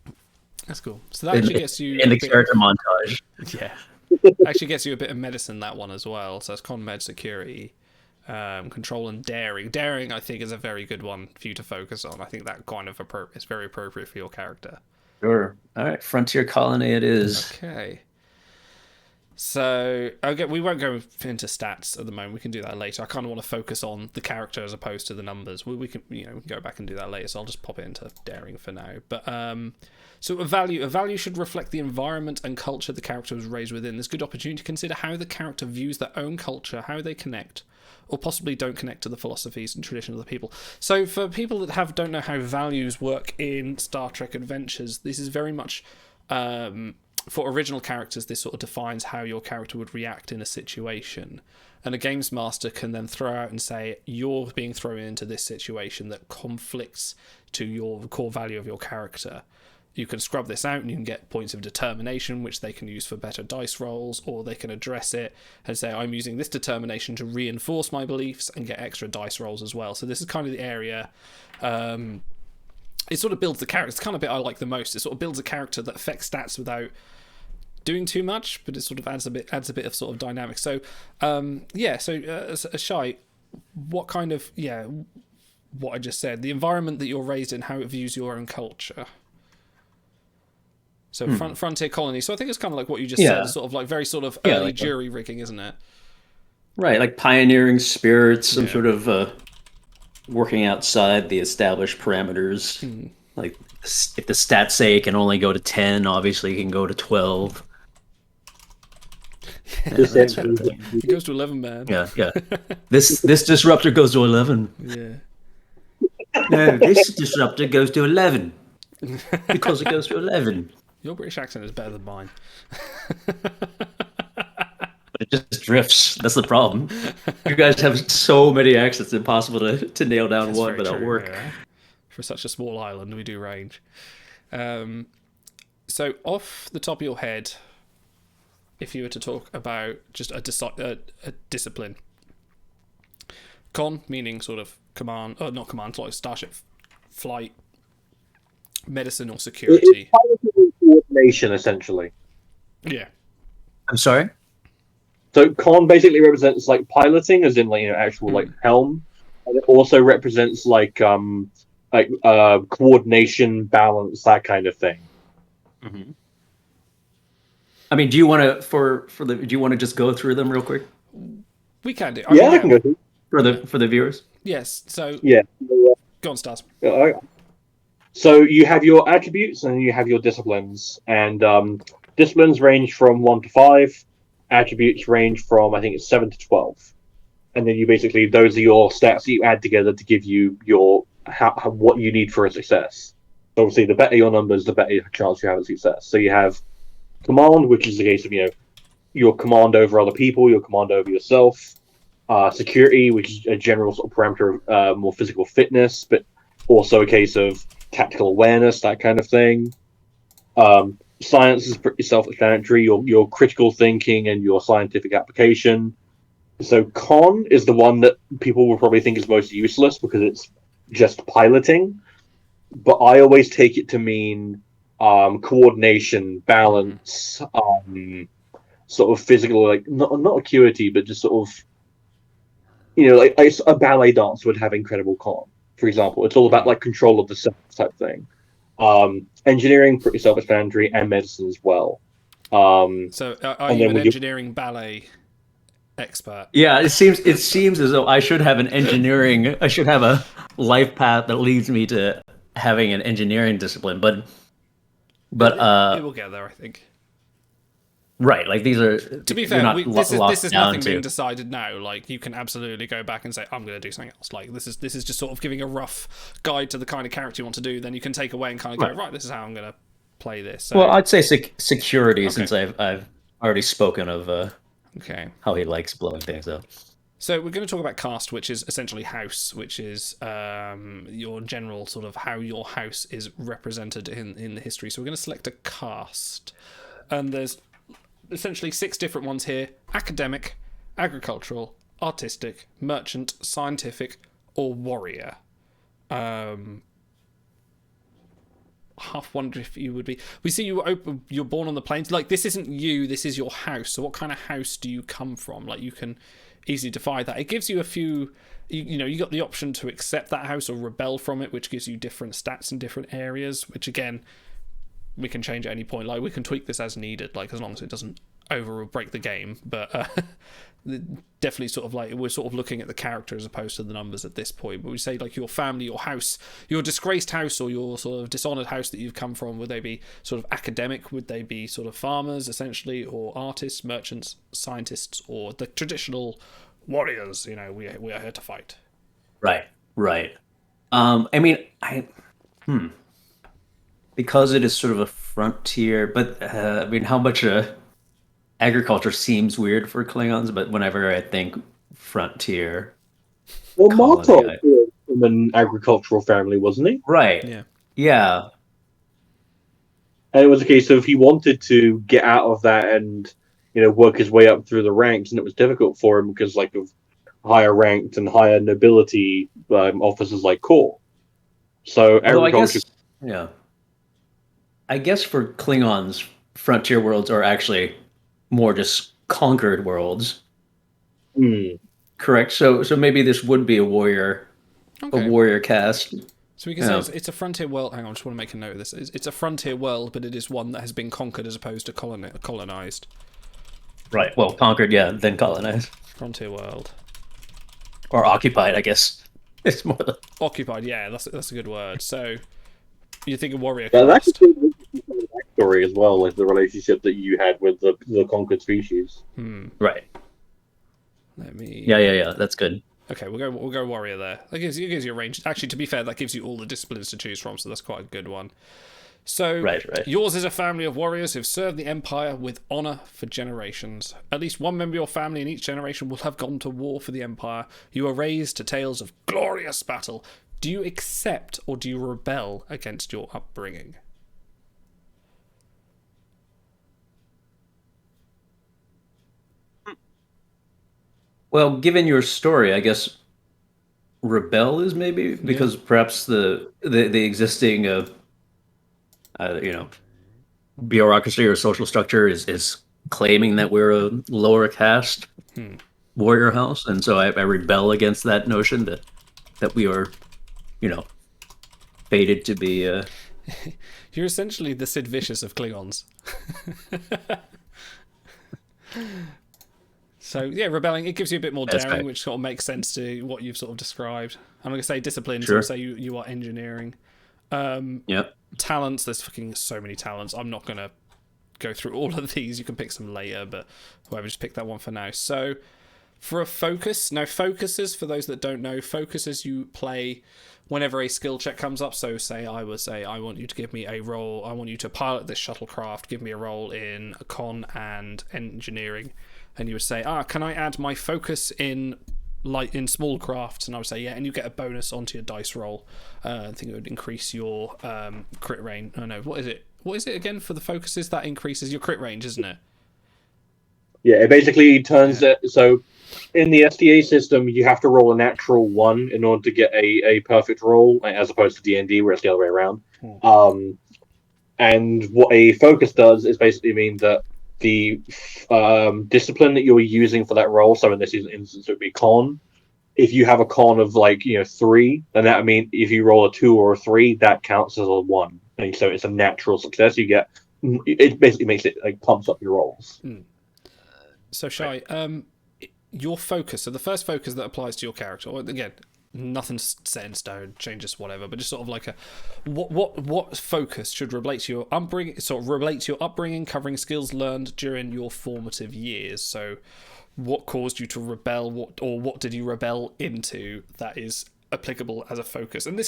That's cool. So that actually gets you in the character montage. Yeah. Actually gets you a bit of medicine, that one as well. So it's con med security, control and daring. Daring, I think, is a very good one for you to focus on. I think that kind of is very appropriate for your character. Sure. All right, Frontier Colony it is. Okay. So, we won't go into stats at the moment. We can do that later. I kind of want to focus on the character as opposed to the numbers. We can, we can go back and do that later. So I'll just pop it into daring for now. But so a value should reflect the environment and culture the character was raised within. There's good opportunity to consider how the character views their own culture, how they connect, or possibly don't connect to the philosophies and traditions of the people. So for people that don't know how values work in Star Trek Adventures, this is very much for original characters, this sort of defines how your character would react in a situation. And a games master can then throw out and say, you're being thrown into this situation that conflicts to your core value of your character. You can scrub this out and you can get points of determination, which they can use for better dice rolls, or they can address it and say, I'm using this determination to reinforce my beliefs and get extra dice rolls as well. So this is kind of the area. It sort of builds the character. It's kind of the bit I like the most. It sort of builds a character that affects stats without doing too much, but it sort of adds a bit of sort of dynamic. So, Shai, what kind of, what I just said, the environment that you're raised in, how it views your own culture. So frontier colony. So I think it's kind of like what you just said, sort of like very sort of early jury rigging, isn't it? Right, like pioneering spirits, some sort of working outside the established parameters. Like if the stats say it can only go to 10, obviously it can go to 12. It goes to 11, man. Yeah. This disruptor goes to 11. Yeah. No, this disruptor goes to 11 because it goes to 11. Your British accent is better than mine. It just drifts. That's the problem. You guys have so many accents, it's impossible to nail down one without work. Yeah. For such a small island, we do range. So off the top of your head, if you were to talk about just a discipline, con meaning sort of command, not command, like starship flight, medicine or security. It's coordination, essentially. Yeah. I'm sorry? So con basically represents like piloting, as in like actual like helm, and it also represents like coordination, balance, that kind of thing. Mm-hmm. I mean, do you want to do you want to just go through them real quick? We can do. I can go through for the viewers. Yes. So go on, Stars. So you have your attributes and you have your disciplines, and disciplines range from 1 to 5. Attributes range from, I think it's 7 to 12, and then you basically, those are your stats that you add together to give you your what you need for a success. So obviously, the better your numbers, the better chance you have of success. So you have command, which is the case of your command over other people, your command over yourself. Security, which is a general sort of parameter of more physical fitness, but also a case of tactical awareness, that kind of thing. Science is pretty self-explanatory. Your critical thinking and your scientific application. So con is the one that people will probably think is most useless because it's just piloting. But I always take it to mean coordination, balance, sort of physical, like not acuity, but just sort of like a ballet dancer would have incredible con, for example. It's all about like control of the self type thing. Engineering, pretty self-explanatory, and medicine as well. So, are you an engineering ballet expert? Yeah, it seems as though I should have a life path that leads me to having an engineering discipline, but it will get there, I think. Right, like these are. To be fair, this is nothing being decided now. Like you can absolutely go back and say, "I'm going to do something else." Like this is just sort of giving a rough guide to the kind of character you want to do. Then you can take away and kind of go, "Right, this is how I'm going to play this." So, well, I'd say security, since I've already spoken of how he likes blowing things up. So we're going to talk about cast, which is essentially house, which is your general sort of how your house is represented in the history. So we're going to select a cast, and there's essentially 6 different ones here: academic, agricultural, artistic, merchant, scientific, or warrior. Half wonder if you would be. We see you're born on the plains. Like this isn't you. This is your house. So what kind of house do you come from? Like you can easily define that. It gives you a few. You got the option to accept that house or rebel from it, which gives you different stats in different areas. Which again, we can change at any point. Like we can tweak this as needed. Like as long as it doesn't over or break the game. But definitely sort of like we're sort of looking at the character as opposed to the numbers at this point. But we say like your family, your house, your disgraced house, or your sort of dishonored house that you've come from. Would they be sort of academic? Would they be sort of farmers essentially, or artists, merchants, scientists, or the traditional warriors? We are here to fight. Right. I mean, because it is sort of a frontier, but I mean, how much agriculture seems weird for Klingons, but whenever I think frontier, well, Martok was from an agricultural family, wasn't he? Right. Yeah. And it was a case of he wanted to get out of that and work his way up through the ranks, and it was difficult for him because like of higher ranked and higher nobility officers like Core. So agriculture. I guess for Klingons, frontier worlds are actually more just conquered worlds. Correct. So maybe this would be a warrior cast. So we can say it's a frontier world. Hang on, I just want to make a note of this. It's a frontier world, but it is one that has been conquered as opposed to colonized. Right. Well, conquered, then colonized. Frontier world. Or occupied, I guess. It's more occupied. Yeah, that's a good word. So you think a warrior? Yeah, that's a backstory as well, like the relationship that you had with the conquered species. Right. Let me. Yeah. That's good. Okay, we'll go warrior there. That gives you a range. Actually, to be fair, that gives you all the disciplines to choose from, so that's quite a good one. So, right. Yours is a family of warriors who've served the Empire with honor for generations. At least one member of your family in each generation will have gone to war for the Empire. You are raised to tales of glorious battle. Do you accept or do you rebel against your upbringing? Well, given your story, I guess rebel is maybe because perhaps the existing bureaucracy or social structure is claiming that we're a lower caste warrior house, and so I rebel against that notion that we are fated to be You're essentially the Sid Vicious of Klingons. So, rebelling, it gives you a bit more daring, which sort of makes sense to what you've sort of described. I'm going to say discipline, so I'll say you are engineering. Talents, there's fucking so many talents. I'm not going to go through all of these. You can pick some later, but whoever, just pick that one for now. So, For a focus, now focuses, for those that don't know, focuses you play whenever a skill check comes up. So say I want you to give me a role, I want you to pilot this shuttlecraft, give me a role in con and engineering, and you would say, can I add my focus in small crafts? And I would say, yeah, and you get a bonus onto your dice roll. I think it would increase your crit range. Oh no, what is it again for the focuses? That increases your crit range, isn't it? Yeah, it basically turns it so in the SDA system you have to roll a natural 1 in order to get a perfect roll, as opposed to D&D where it's the other way around. And what a focus does is basically mean that the discipline that you're using for that roll, so in this instance it would be con. If you have a con of 3, then that would mean if you roll a 2 or a 3, that counts as a 1. And so it's a natural success. It basically makes it pumps up your rolls. So Shai, your focus, so the first focus that applies to your character, again, nothing's set in stone, changes whatever, but just sort of like what focus should relate to your upbringing, covering skills learned during your formative years. So what caused you to rebel, what did you rebel into that is applicable as a focus? And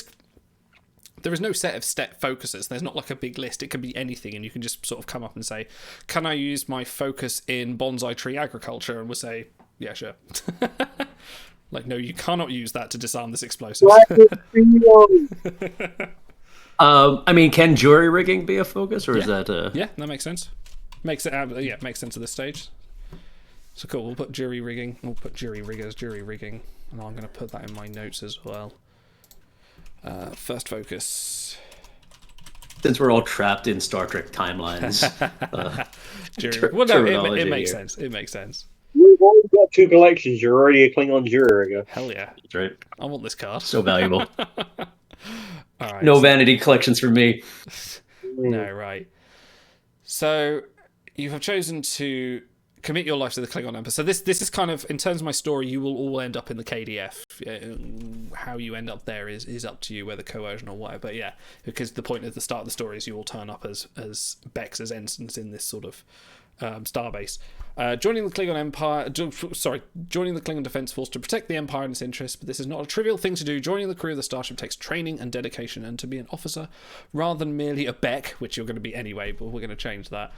there is no set of focuses. There's not like a big list. It can be anything, and you can just sort of come up and say, can I use my focus in bonsai tree agriculture? And we'll say, yeah, sure. No, you cannot use that to disarm this explosive. I mean, can jury rigging be a focus, or is that Yeah, that makes sense. Makes sense at this stage. So cool, we'll put jury rigging, jury rigging, and I'm going to put that in my notes as well. First focus. Since we're all trapped in Star Trek timelines. It makes sense. It makes sense. You've already got 2 collections. You're already a Klingon jury rigger. Hell yeah. That's right. I want this card. So valuable. All right, no vanity collections for me. No, right. So you have chosen to commit your life to the Klingon Empire. So this is kind of, in terms of my story, you will all end up in the KDF. How you end up there is up to you, whether coercion or whatever. But yeah, because the point at the start of the story is you all turn up as Becks, as ensigns in this sort of starbase. Joining the Klingon Defense Force to protect the Empire and its interests, but this is not a trivial thing to do. Joining the crew of the starship takes training and dedication, and to be an officer, rather than merely a Beck, which you're going to be anyway, but we're going to change that,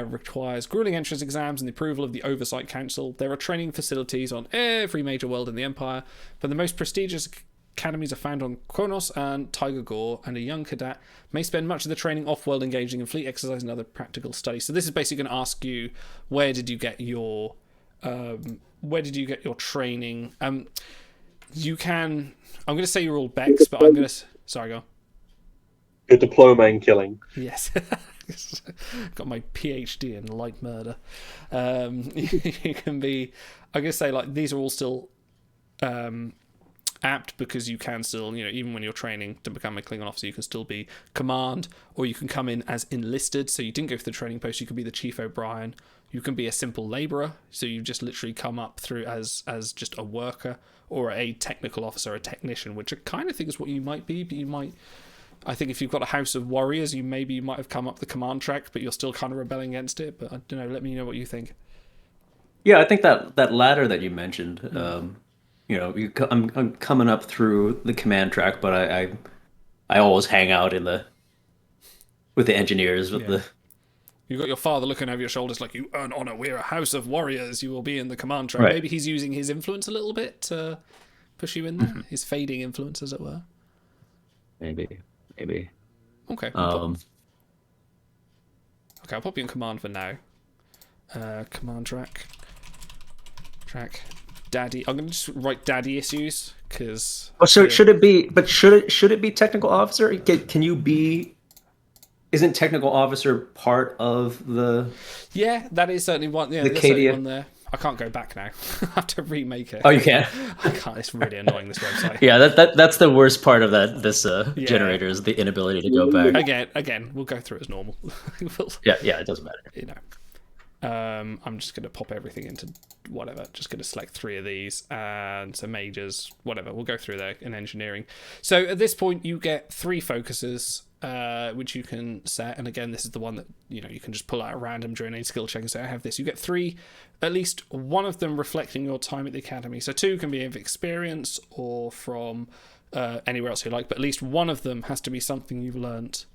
requires grueling entrance exams and the approval of the Oversight Council. There are training facilities on every major world in the Empire, but the most prestigious academies are found on Kronos and Tiger Gore, and a young cadet may spend much of the training off-world, engaging in fleet exercise and other practical studies. So this is basically going to ask you, where did you get your training? You can. I'm going to say you're all Becks, but I'm going to. Sorry, go on. Your diploma in killing. Yes. Got my PhD in light murder. You can be. I'm going to say these are all still. Apt, because you can still, even when you're training to become a Klingon officer, you can still be command, or you can come in as enlisted. So you didn't go for the training post. You could be the Chief O'Brien. You can be a simple labourer. So you just literally come up through as just a worker, or a technical officer, a technician, which I kind of think is what you might be. But I think if you've got a House of Warriors, you might have come up the command track, but you're still kind of rebelling against it. But I don't know. Let me know what you think. Yeah, I think that ladder that you mentioned. I'm coming up through the command track, but I always hang out with the engineers. You've got your father looking over your shoulders like, you earn honor. We're a House of Warriors. You will be in the command track. Right. Maybe he's using his influence a little bit to push you in there. Mm-hmm. His fading influence, as it were. Maybe. Okay. I'll pop you in command for now. Command track. Daddy. I'm going to just write daddy issues because. Oh, so should it be? But should it be technical officer? Can you be? Isn't technical officer part of the? Yeah, that is certainly one. Yeah, the KDF one there. I can't go back now. I have to remake it. Oh, you can't. I can't. It's really annoying, this website. Yeah, that's the worst part of this generator is the inability to go back. Again, we'll go through it as normal. Yeah, it doesn't matter. I'm just going to pop everything into whatever. Just going to select 3 of these, and so majors, whatever. We'll go through there in engineering. So at this point, you get 3 focuses, which you can set. And again, this is the one that you can just pull out at random during a skill check and say, I have this. You get 3, at least one of them reflecting your time at the academy. So 2 can be of experience or from anywhere else you like, but at least one of them has to be something you've learnt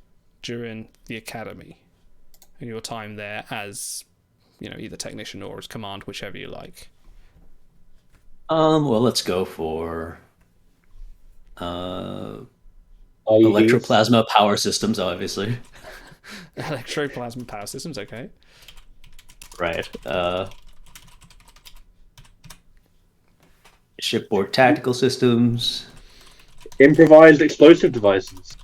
during the academy and your time there as either technician or as command, whichever you like. Well, let's go for Electroplasma power systems, obviously. Electroplasma power systems, okay. Right. Shipboard tactical systems. Improvised explosive devices.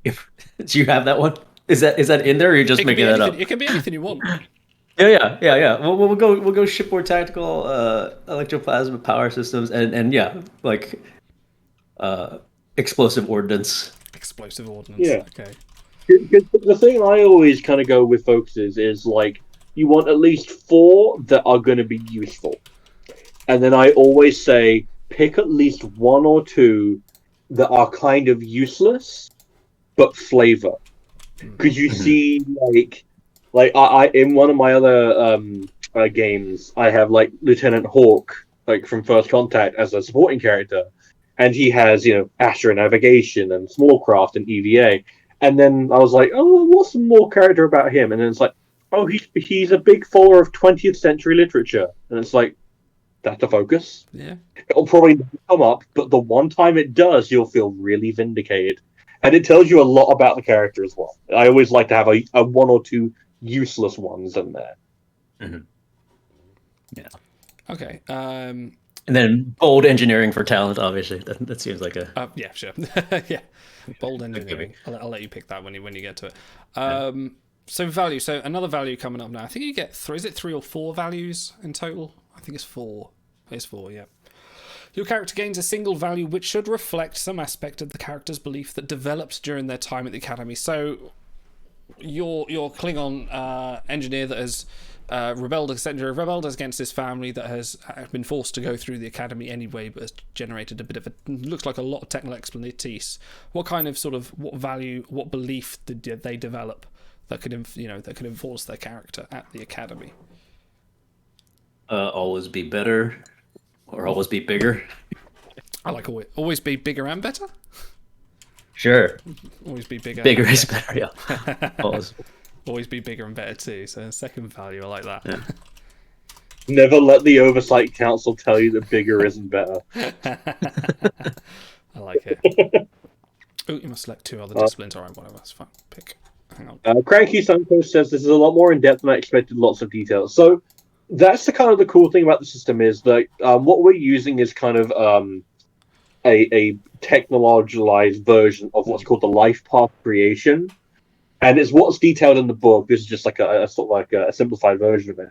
Do you have that one? Is that in there, or you're just making that up? It can be anything you want. Yeah. Well, we'll go shipboard tactical, electroplasma power systems, and explosive ordnance. Explosive ordnance. Yeah. Okay. The thing I always kind of go with focuses is you want at least 4 that are going to be useful, and then I always say pick at least 1 or 2 that are kind of useless but flavor. Because you see, I in one of my other games, I have Lieutenant Hawk, from First Contact, as a supporting character, and he has astronavigation and small craft and EVA, and then I was like, oh, what's some more character about him? And then it's he's a big follower of 20th century literature, and it's that's a focus. Yeah, it'll probably never come up, but the one time it does, you'll feel really vindicated. And it tells you a lot about the character as well. I always like to have a 1 or 2 useless ones in there. Mm-hmm. Yeah. Okay. And then bold engineering for talent, obviously. That seems like a... yeah, sure. Yeah. Bold engineering. I'll let you pick that when you get to it. So value. So another value coming up now. I think you get 3. Is it 3 or 4 values in total? I think it's 4. It's 4, yeah. Your character gains a single value which should reflect some aspect of the character's belief that developed during their time at the academy. So, your Klingon engineer that has rebelled against his family, that has been forced to go through the academy anyway, but has generated a bit of looks like a lot of technical expertise. What kind of what value, what belief did they develop that could enforce their character at the academy? Always be better. Or always be bigger. I like always be bigger and better. Sure. Always be bigger. Bigger is better, yeah. Always be bigger and better too. So second value, I like that. Yeah. Never let the Oversight Council tell you that bigger isn't better. I like it. Oh, you must select 2 other disciplines. All right, whatever. That's fine. Pick. Hang on. Cranky Suncoast says this is a lot more in depth than I expected. Lots of details. So. That's the cool thing about the system is that what we're using is kind of a technologized version of what's called the life path creation, and it's what's detailed in the book. This is just a simplified version of it.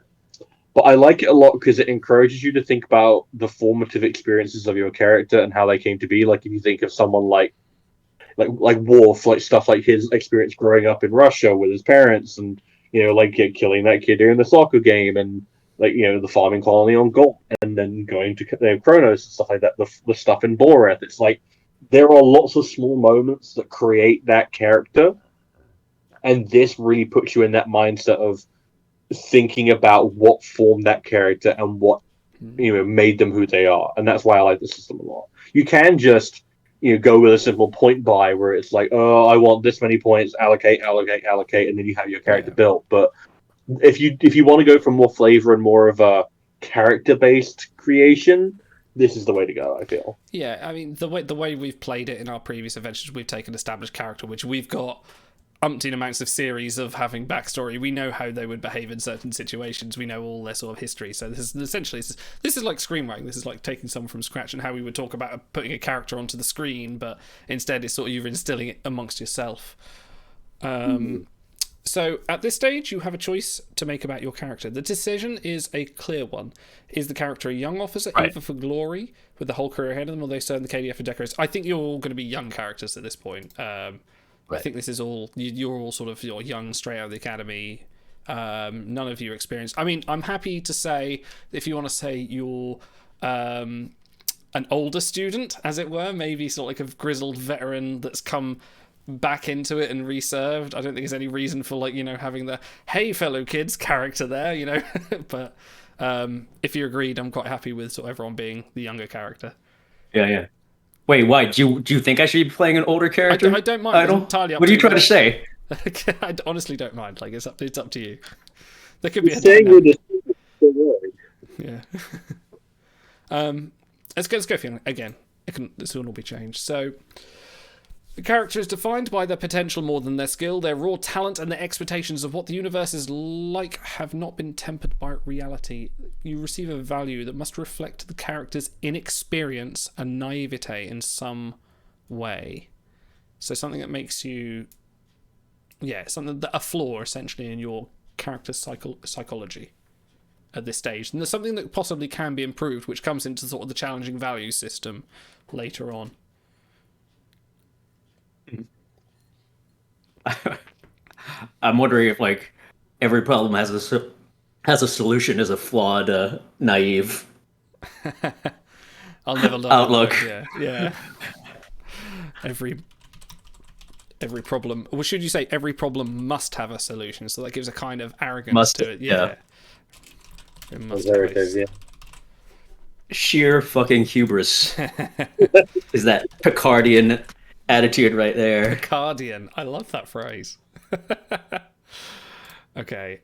But I like it a lot because it encourages you to think about the formative experiences of your character and how they came to be. If you think of someone like Worf, stuff like his experience growing up in Russia with his parents, and killing that kid during the soccer game, and the farming colony on Gold, and then going to Kronos and stuff like that, the stuff in Boreth. It's there are lots of small moments that create that character, and this really puts you in that mindset of thinking about what formed that character and what made them who they are. And that's why I like the system a lot. You can just go with a simple point buy where it's oh, I want this many points, allocate, and then you have your character built. But if you want to go for more flavor and more of a character-based creation, this is the way to go, I feel. Yeah, I mean, the way we've played it in our previous adventures, we've taken established character, which we've got umpteen amounts of series of having backstory. We know how they would behave in certain situations. We know all their sort of history. So this is essentially this is like screenwriting. This is like taking someone from scratch and how we would talk about putting a character onto the screen, but instead it's sort of you're instilling it amongst yourself. So at this stage, you have a choice to make about your character. The decision is a clear one. Is the character a young officer, either for glory, with the whole career ahead of them, or they serve in the KDF for decorators? I think you're all going to be young characters at this point. I think this is all you're all sort of young, straight out of the academy. None of you experienced. I mean, I'm happy to say, if you want to say you're an older student, as it were, maybe sort of like a grizzled veteran that's come back into it and reserved. I don't think there's any reason for, like, having the "hey fellow kids" character there, but if you agreed, I'm quite happy with sort of everyone being the younger character. Yeah. Wait, why? Do you think I should be playing an older character? I don't mind. It's entirely up what to are you trying to say? I honestly don't mind. Like, it's up to you. There could be a saying dynamic. you're Yeah. Let's go for you again. This will all be changed. So, the character is defined by their potential more than their skill. Their raw talent and their expectations of what the universe is like have not been tempered by reality. You receive a value that must reflect the character's inexperience and naivete in some way. So something that makes you, something that a flaw essentially in your character's psychology at this stage, and there's something that possibly can be improved, which comes into sort of the challenging value system later on. I'm wondering if, like, every problem has a solution as a flawed, naive I'll never learn outlook. Yeah. Every problem, or should you say every problem must have a solution? So that gives a kind of arrogance to it. Yeah. It must have Sheer fucking hubris is that Picardian attitude right there. Picardian. I love that phrase. Okay.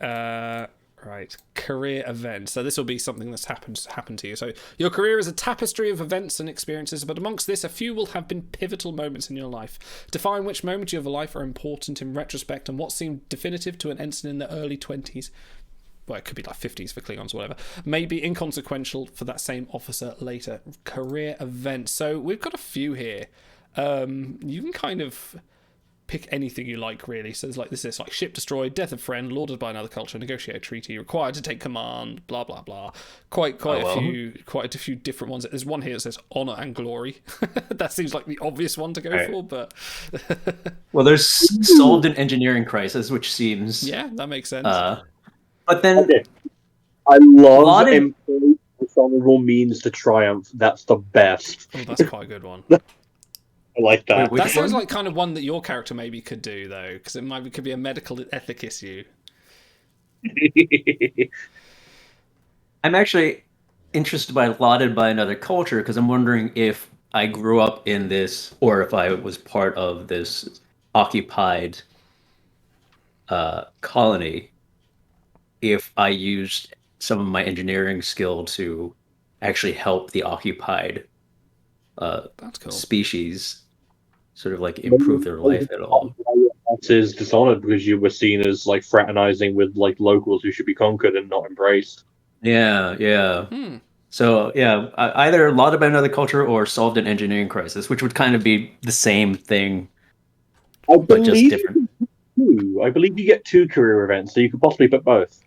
Right. Career events. So this will be something that's happened to you. So your career is a tapestry of events and experiences, but amongst this, a few will have been pivotal moments in your life. Define which moments of your life are important in retrospect and what seemed definitive to an ensign in the early 20s. Well, it could be like 50s for Klingons, whatever. May be inconsequential for that same officer later. Career events. So we've got a few here. You can kind of pick anything you like, really. So there's like this is like ship destroyed, death of friend, lauded by another culture, negotiate a treaty, required to take command, blah blah blah. Quite a few different ones. There's one here that says honor and glory. That seems like the obvious one to go for, but well, there's solved an engineering crisis, which seems that makes sense. But then I love employee dishonorable means to triumph. That's the best. Oh, that's quite a good one. I like that. That sounds like kind of one that your character maybe could do, though, because it could be a medical ethic issue. I'm actually interested by lauded by another culture, because I'm wondering if I grew up in this, or if I was part of this occupied colony, if I used some of my engineering skill to actually help the occupied That's cool. species sort of like improve their life at all. That is dishonored because you were seen as like fraternizing with like locals who should be conquered and not embraced. Yeah. So either lauded by another culture or solved an engineering crisis, which would kind of be the same thing, but just different. I believe you get 2 career events, so you could possibly put both.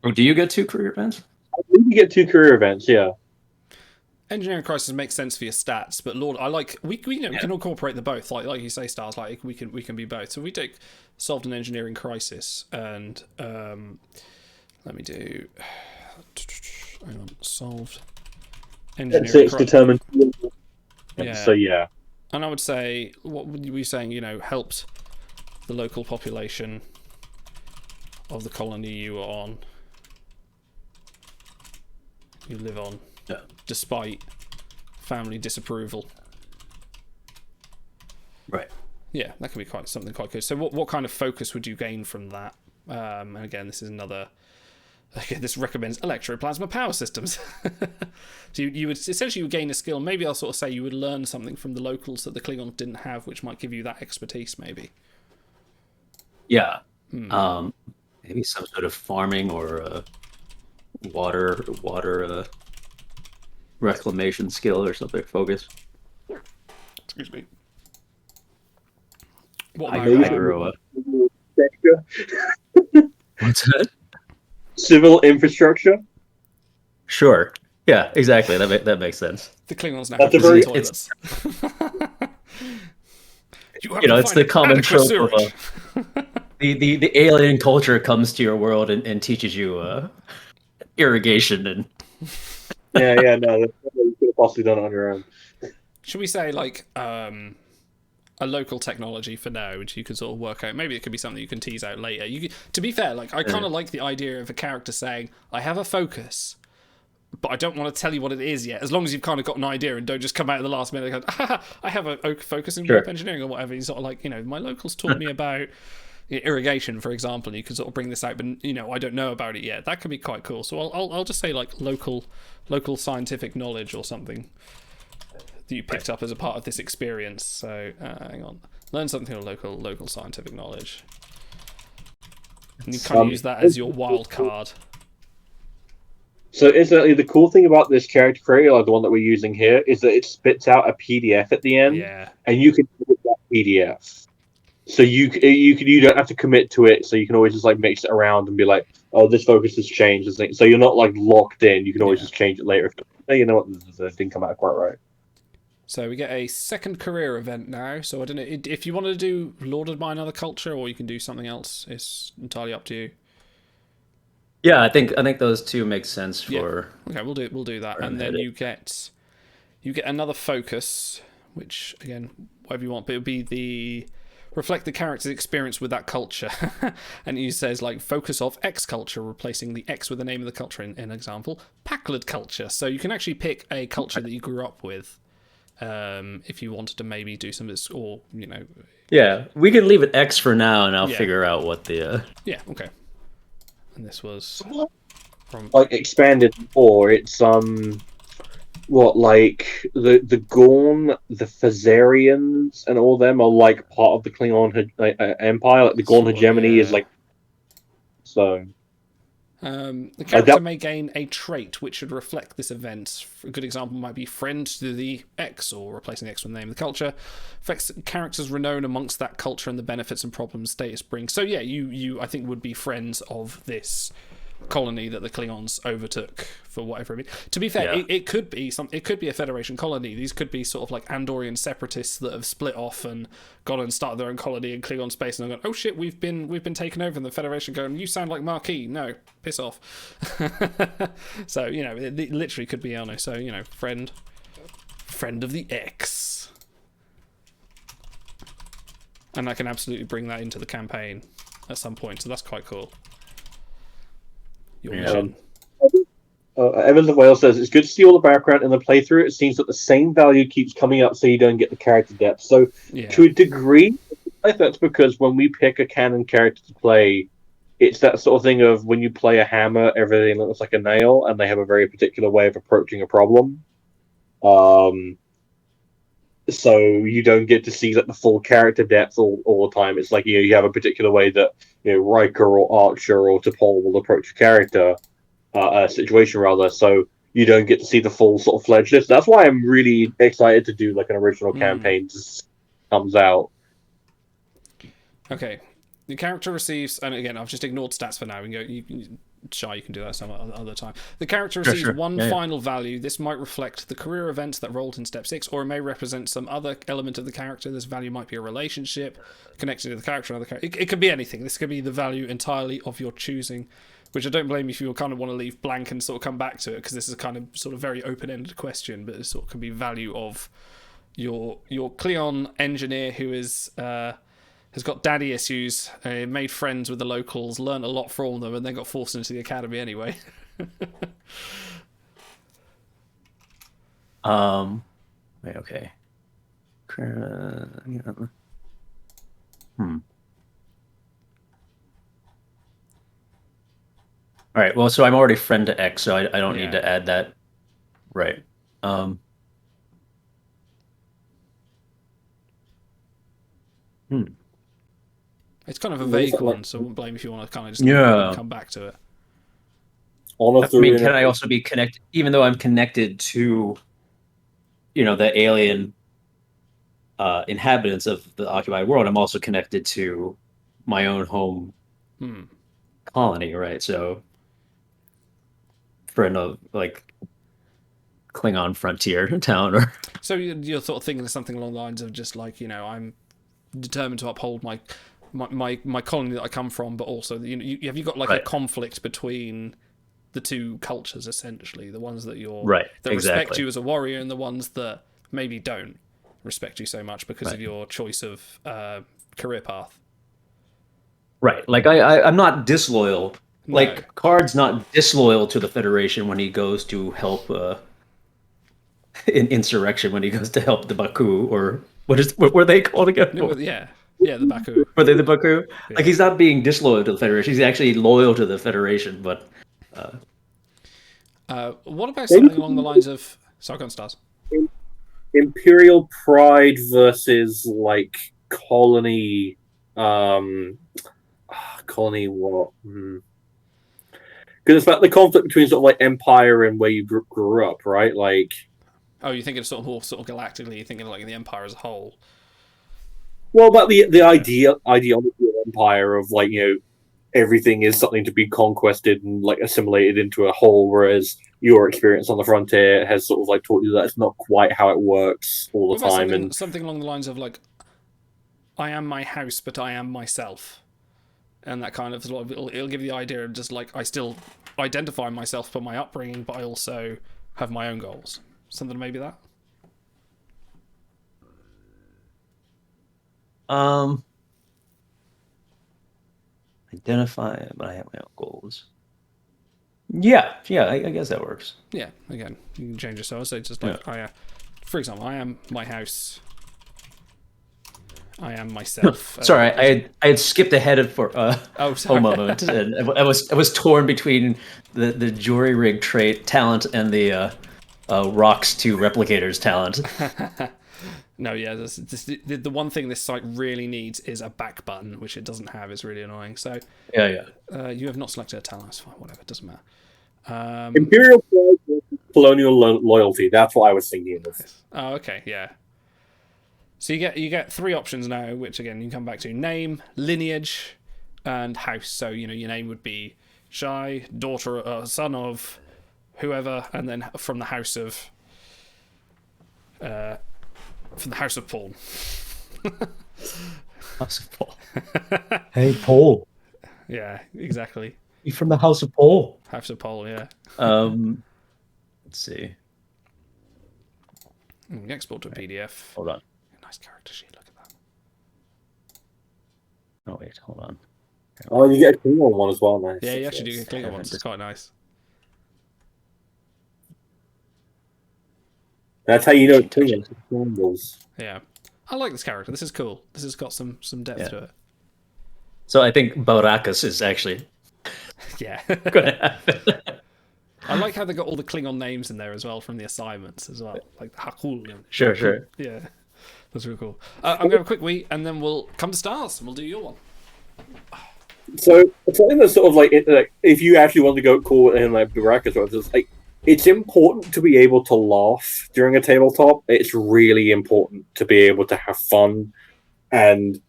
Oh, do you get 2 career events? I believe you get 2 career events, yeah. Engineering crisis makes sense for your stats, but Lord, I like we can incorporate the both. Like you say, Stars. Like we can be both. So we take solved an engineering crisis, and let me do. Hang on, solved engineering crisis. It's determined. Yeah. So yeah. And I would say, what were you saying? Helped the local population of the colony you were on. You live on. Yeah. Despite family disapproval. Right. Yeah, that could be something quite good. So what kind of focus would you gain from that? And again, this is another... this recommends electroplasma power systems. So you would essentially gain a skill. Maybe I'll sort of say you would learn something from the locals that the Klingons didn't have, which might give you that expertise, maybe. Yeah. Maybe some sort of farming or water reclamation skill or something. Focus. Excuse me. What What's that? Civil infrastructure. Sure. Yeah. Exactly. That makes sense. The Klingons now That's have a very- toilets. You have You to know, it's find the common adequate trope of sewage. the alien culture comes to your world and teaches you irrigation and Yeah, no, that's what you could have possibly done it on your own. Should we say like a local technology for now, which you can sort of work out? Maybe it could be something you can tease out later. To be fair, like I kind of like the idea of a character saying, "I have a focus, but I don't want to tell you what it is yet." As long as you've kind of got an idea and don't just come out at the last minute and go, "I have a focus in warp engineering or whatever." You sort of like, my locals taught me about irrigation, for example, and you can sort of bring this out, but I don't know about it yet. That could be quite cool. So I'll just say like local scientific knowledge or something that you picked up as a part of this experience. So hang on, learn something of local scientific knowledge, and you kind of use that as your wild card. So incidentally, the cool thing about this character creator, like the one that we're using here, is that it spits out a PDF at the end, and you can edit that PDF. So you don't have to commit to it. So you can always just like mix it around and be like, oh, this focus has changed. So you're not like locked in. You can always just change it later. You know what? This didn't come out quite right. So we get a second career event now. So I don't know if you want to do Lauded by Another Culture, or you can do something else. It's entirely up to you. Yeah, I think those two make sense for. Yeah. Okay, we'll do that, and then you get another focus, which again, whatever you want, but it'll be reflect the character's experience with that culture. And he says like focus of X culture, replacing the X with the name of the culture. In example, Packled culture. So you can actually pick a culture that you grew up with, if you wanted to maybe do some of this, or Yeah, we can leave it X for now, and I'll figure out what the. Yeah. Okay. And this was from like expanded before. It's what, like the Gorn, the Phasarians, and all them are like part of the Klingon Empire. Like the Gorn hegemony is like so. The character may gain a trait which should reflect this event. A good example might be friend to the X, or replacing the X with the name of the culture. Affects characters' renown amongst that culture and the benefits and problems status brings. So yeah, you I think would be friends of this colony that the Klingons overtook for whatever reason. To be fair, it could be it could be a Federation colony. These could be sort of like Andorian separatists that have split off and gone and started their own colony in Klingon space, and they're going, oh shit, we've been taken over, and the Federation going, you sound like Marquis. No, piss off. So it literally could be honest. So friend of the X, and I can absolutely bring that into the campaign at some point. So that's quite cool. Evans of Wales says it's good to see all the background in the playthrough. It seems that the same value keeps coming up, so you don't get the character depth. So, to a degree, I think that's because when we pick a canon character to play, it's that sort of thing of when you play a hammer, everything looks like a nail, and they have a very particular way of approaching a problem. So you don't get to see like the full character depth all the time. It's like you have a particular way that Riker or Archer or T'Pol will approach a character situation rather. So you don't get to see the full sort of fledged list. That's why I'm really excited to do like an original campaign comes out. Okay, the character receives, and again I've just ignored stats for now. You can do that some other time. The character receives one final value. This might reflect the career events that rolled in step 6, or it may represent some other element of the character. This value might be a relationship connected to the character or other character. It could be anything. This could be the value entirely of your choosing, which I don't blame you if you kind of want to leave blank and sort of come back to it, because this is a kind of sort of very open-ended question, but it sort of can be value of your Klingon engineer who is has got daddy issues, made friends with the locals, learned a lot from them, and then got forced into the academy anyway. Wait, okay. All right. Well, so I'm already friend to X, so I don't need to add that. Right. It's kind of a vague one, so I wouldn't blame if you want to kind of just come back to it. I mean, can I also be connected, even though I'm connected to, the alien inhabitants of the occupied world? I'm also connected to my own home colony, right? So, friend of like Klingon frontier town, or so you're sort of thinking of something along the lines of just like I'm determined to uphold my colony that I come from, but also have you got like a conflict between the two cultures, essentially, the ones that respect you as a warrior and the ones that maybe don't respect you so much because of your choice of career path. Right. Like I'm not disloyal. No. Like Card's not disloyal to the Federation when he goes to help in insurrection, when he goes to help the Baku, or what were they called again? Yeah, the Baku. Were they the Baku? Yeah. Like he's not being disloyal to the Federation. He's actually loyal to the Federation. But what about something along the lines of Sargon Stars? Imperial pride versus like colony. Colony what? Because it's about the conflict between sort of like empire and where you grew up, right? Like, oh, you're thinking sort of galactically. You're thinking like the empire as a whole. Well, about the ideology of empire of like everything is something to be conquested and like assimilated into a whole, whereas your experience on the frontier has sort of like taught you that it's not quite how it works all the time. And something along the lines of like, I am my house, but I am myself. And that kind of it'll give you the idea of just like I still identify myself by my upbringing, but I also have my own goals. Something maybe that. Identify, but I have my own goals. Yeah, I guess that works. Yeah, again, you can change it. So I'll say just like for example, I am my house. I am myself. Sorry, I had skipped ahead for a moment, and I was torn between the jury rig talent and the rocks to replicators talent. No, yeah, the one thing this site really needs is a back button, which it doesn't have. Is really annoying. So you have not selected a talent. It's fine, whatever, it doesn't matter. Imperial pride, colonial loyalty. That's what I was thinking of. Oh, okay, yeah. So you get three options now, which again you can come back to: name, lineage, and house. So your name would be Shai, daughter, son of whoever, and then from the house of Paul. House of Paul. Hey, Paul. Yeah, exactly. You from the House of Paul? House of Paul, yeah. Let's see. Export to a PDF. Hold on. Nice character sheet. Look at that. Oh wait, hold on. Oh, you get a Klingon one as well, nice. Yeah, you actually do get Klingon ones. It's quite nice. That's how you know Klingons. Yeah, I like this character. This is cool. This has got some depth to it. So I think Barakas is actually gonna happen. I like how they got all the Klingon names in there as well from the assignments as well, like Hakul. Sure. Yeah, that's really cool. I'm gonna have a quick wee, and then we'll come to stars, and we'll do your one. So something that's sort of like if you actually want to go cool and like Barakas, it's like it's important to be able to laugh during a tabletop. It's really important to be able to have fun, and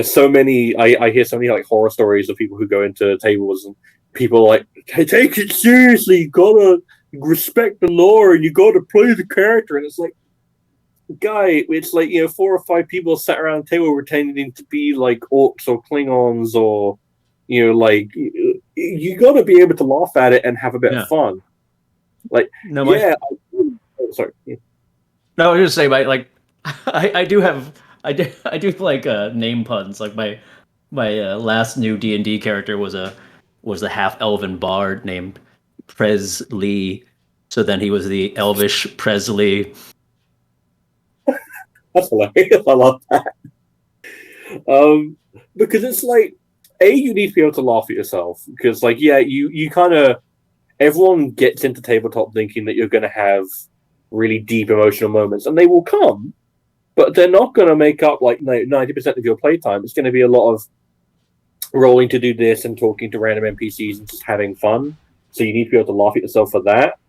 so many. I hear so many like horror stories of people who go into tables and people are like, hey, take it seriously. You gotta respect the lore and you gotta play the character. And it's like, guy, it's like 4 or 5 people sat around the table pretending to be like orcs or Klingons or like you gotta be able to laugh at it and have a bit of fun. Like sorry. Yeah. No, I was just saying, like I do like name puns. Like my last new D&D character was a half elven bard named Presley. So then he was the elvish Presley. That's hilarious. I love that. Because it's like you need to be able to laugh at yourself because you kind of everyone gets into tabletop thinking that you're going to have really deep emotional moments, and they will come, but they're not going to make up like 90% of your playtime. It's going to be a lot of rolling to do this and talking to random NPCs and just having fun. So you need to be able to laugh at yourself for that.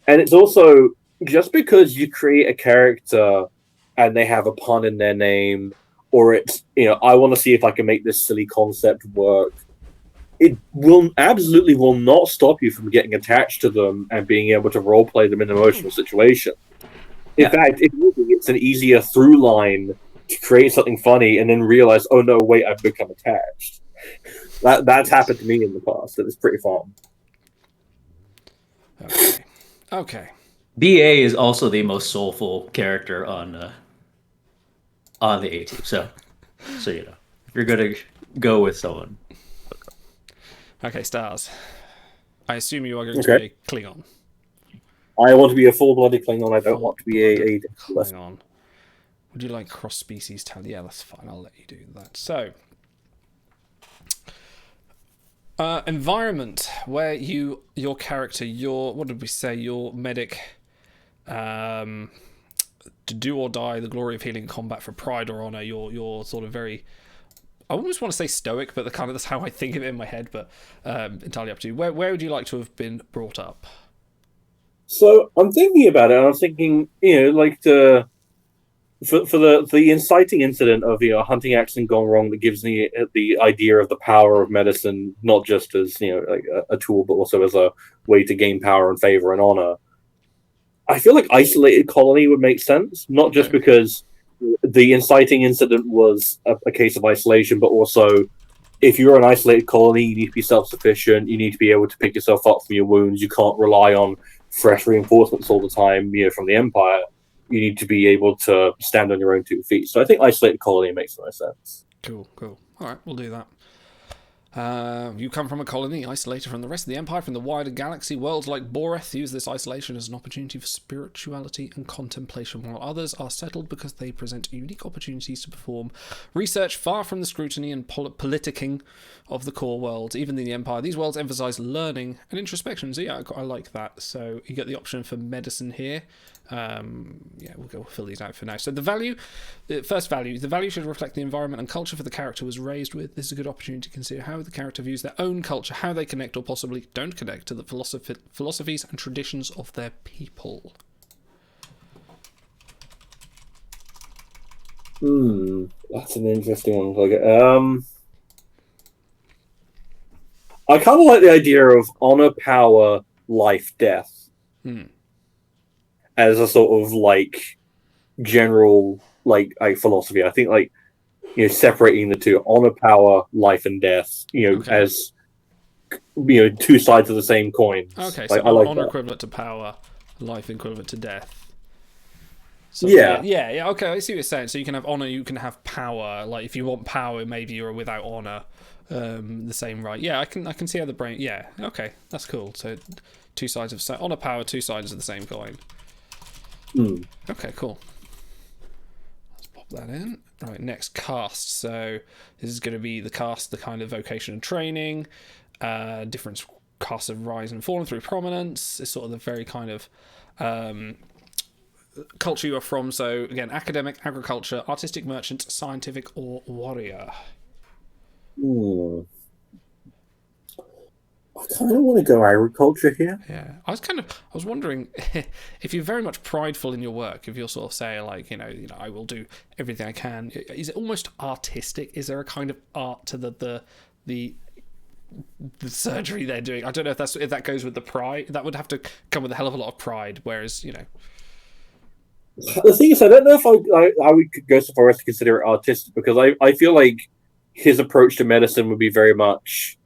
And it's also just because you create a character and they have a pun in their name, or it's I want to see if I can make this silly concept work. It absolutely will not stop you from getting attached to them and being able to roleplay them in an emotional situation. In fact, it's an easier through line to create something funny and then realize, oh no, wait, I've become attached. That's happened to me in the past. It's pretty fun. Okay. BA is also the most soulful character on the A team. So you know, if you're gonna go with someone. Okay, Stars. I assume you are going to be a Klingon. I want to be a full-blooded Klingon. I don't want to be a Klingon. Would you like cross-species talent? Yeah, that's fine. I'll let you do that. So, environment where your character, what did we say? Your medic, to do or die, the glory of healing combat for pride or honor. You're sort of very. I almost want to say stoic, but that's how I think of it in my head. But entirely up to you. Where would you like to have been brought up? So I'm thinking about it, and I'm thinking, like for the inciting incident of hunting accident gone wrong that gives me the idea of the power of medicine, not just as like a tool, but also as a way to gain power and favor and honor. I feel like isolated colony would make sense, not just because the inciting incident was a case of isolation, but also if you're an isolated colony, you need to be self-sufficient. You need to be able to pick yourself up from your wounds. You can't rely on fresh reinforcements all the time, from the Empire. You need to be able to stand on your own 2 feet. So I think isolated colony makes the most sense. Cool. All right, we'll do that. You come from a colony isolated from the rest of the Empire, from the wider galaxy. Worlds like Boreth use this isolation as an opportunity for spirituality and contemplation, while others are settled because they present unique opportunities to perform research far from the scrutiny and politicking of the core worlds. Even in the Empire, these worlds emphasize learning and introspection. So yeah, I like that. So you get the option for medicine here. We'll fill these out for now. So the value should reflect the environment and culture for the character was raised with. This is a good opportunity to consider how the character views their own culture, how they connect or possibly don't connect to the philosophies and traditions of their people. That's an interesting one to look at. I kind of like the idea of honor, power, life, death. As a sort of general philosophy. I think separating the two, honor, power, life, and death. As 2 sides of the same coin. Okay, so I like honor that. equivalent to power, life equivalent to death. So, yeah. Okay, I see what you're saying. So you can have honor, you can have power. Like if you want power, maybe you're without honor. The same, right? Yeah, I can see how the brain. Yeah, okay, that's cool. So 2 sides of honor, power, 2 sides of the same coin. Okay, cool. Let's pop that in. Right, next cast. So this is going to be the cast, the kind of vocation and training, different casts of rise and fallen through prominence. It's sort of the very kind of culture you are from. So again, academic, agriculture, artistic, merchant, scientific, or warrior. I kind of want to go agriculture here. Yeah, I was wondering if you're very much prideful in your work, if you're sort of saying I will do everything I can. Is it almost artistic? Is there a kind of art to the surgery they're doing? I don't know if that goes with the pride. That would have to come with a hell of a lot of pride. Whereas the thing is, I don't know if I would go so far as to consider it artistic, because I feel like his approach to medicine would be very much,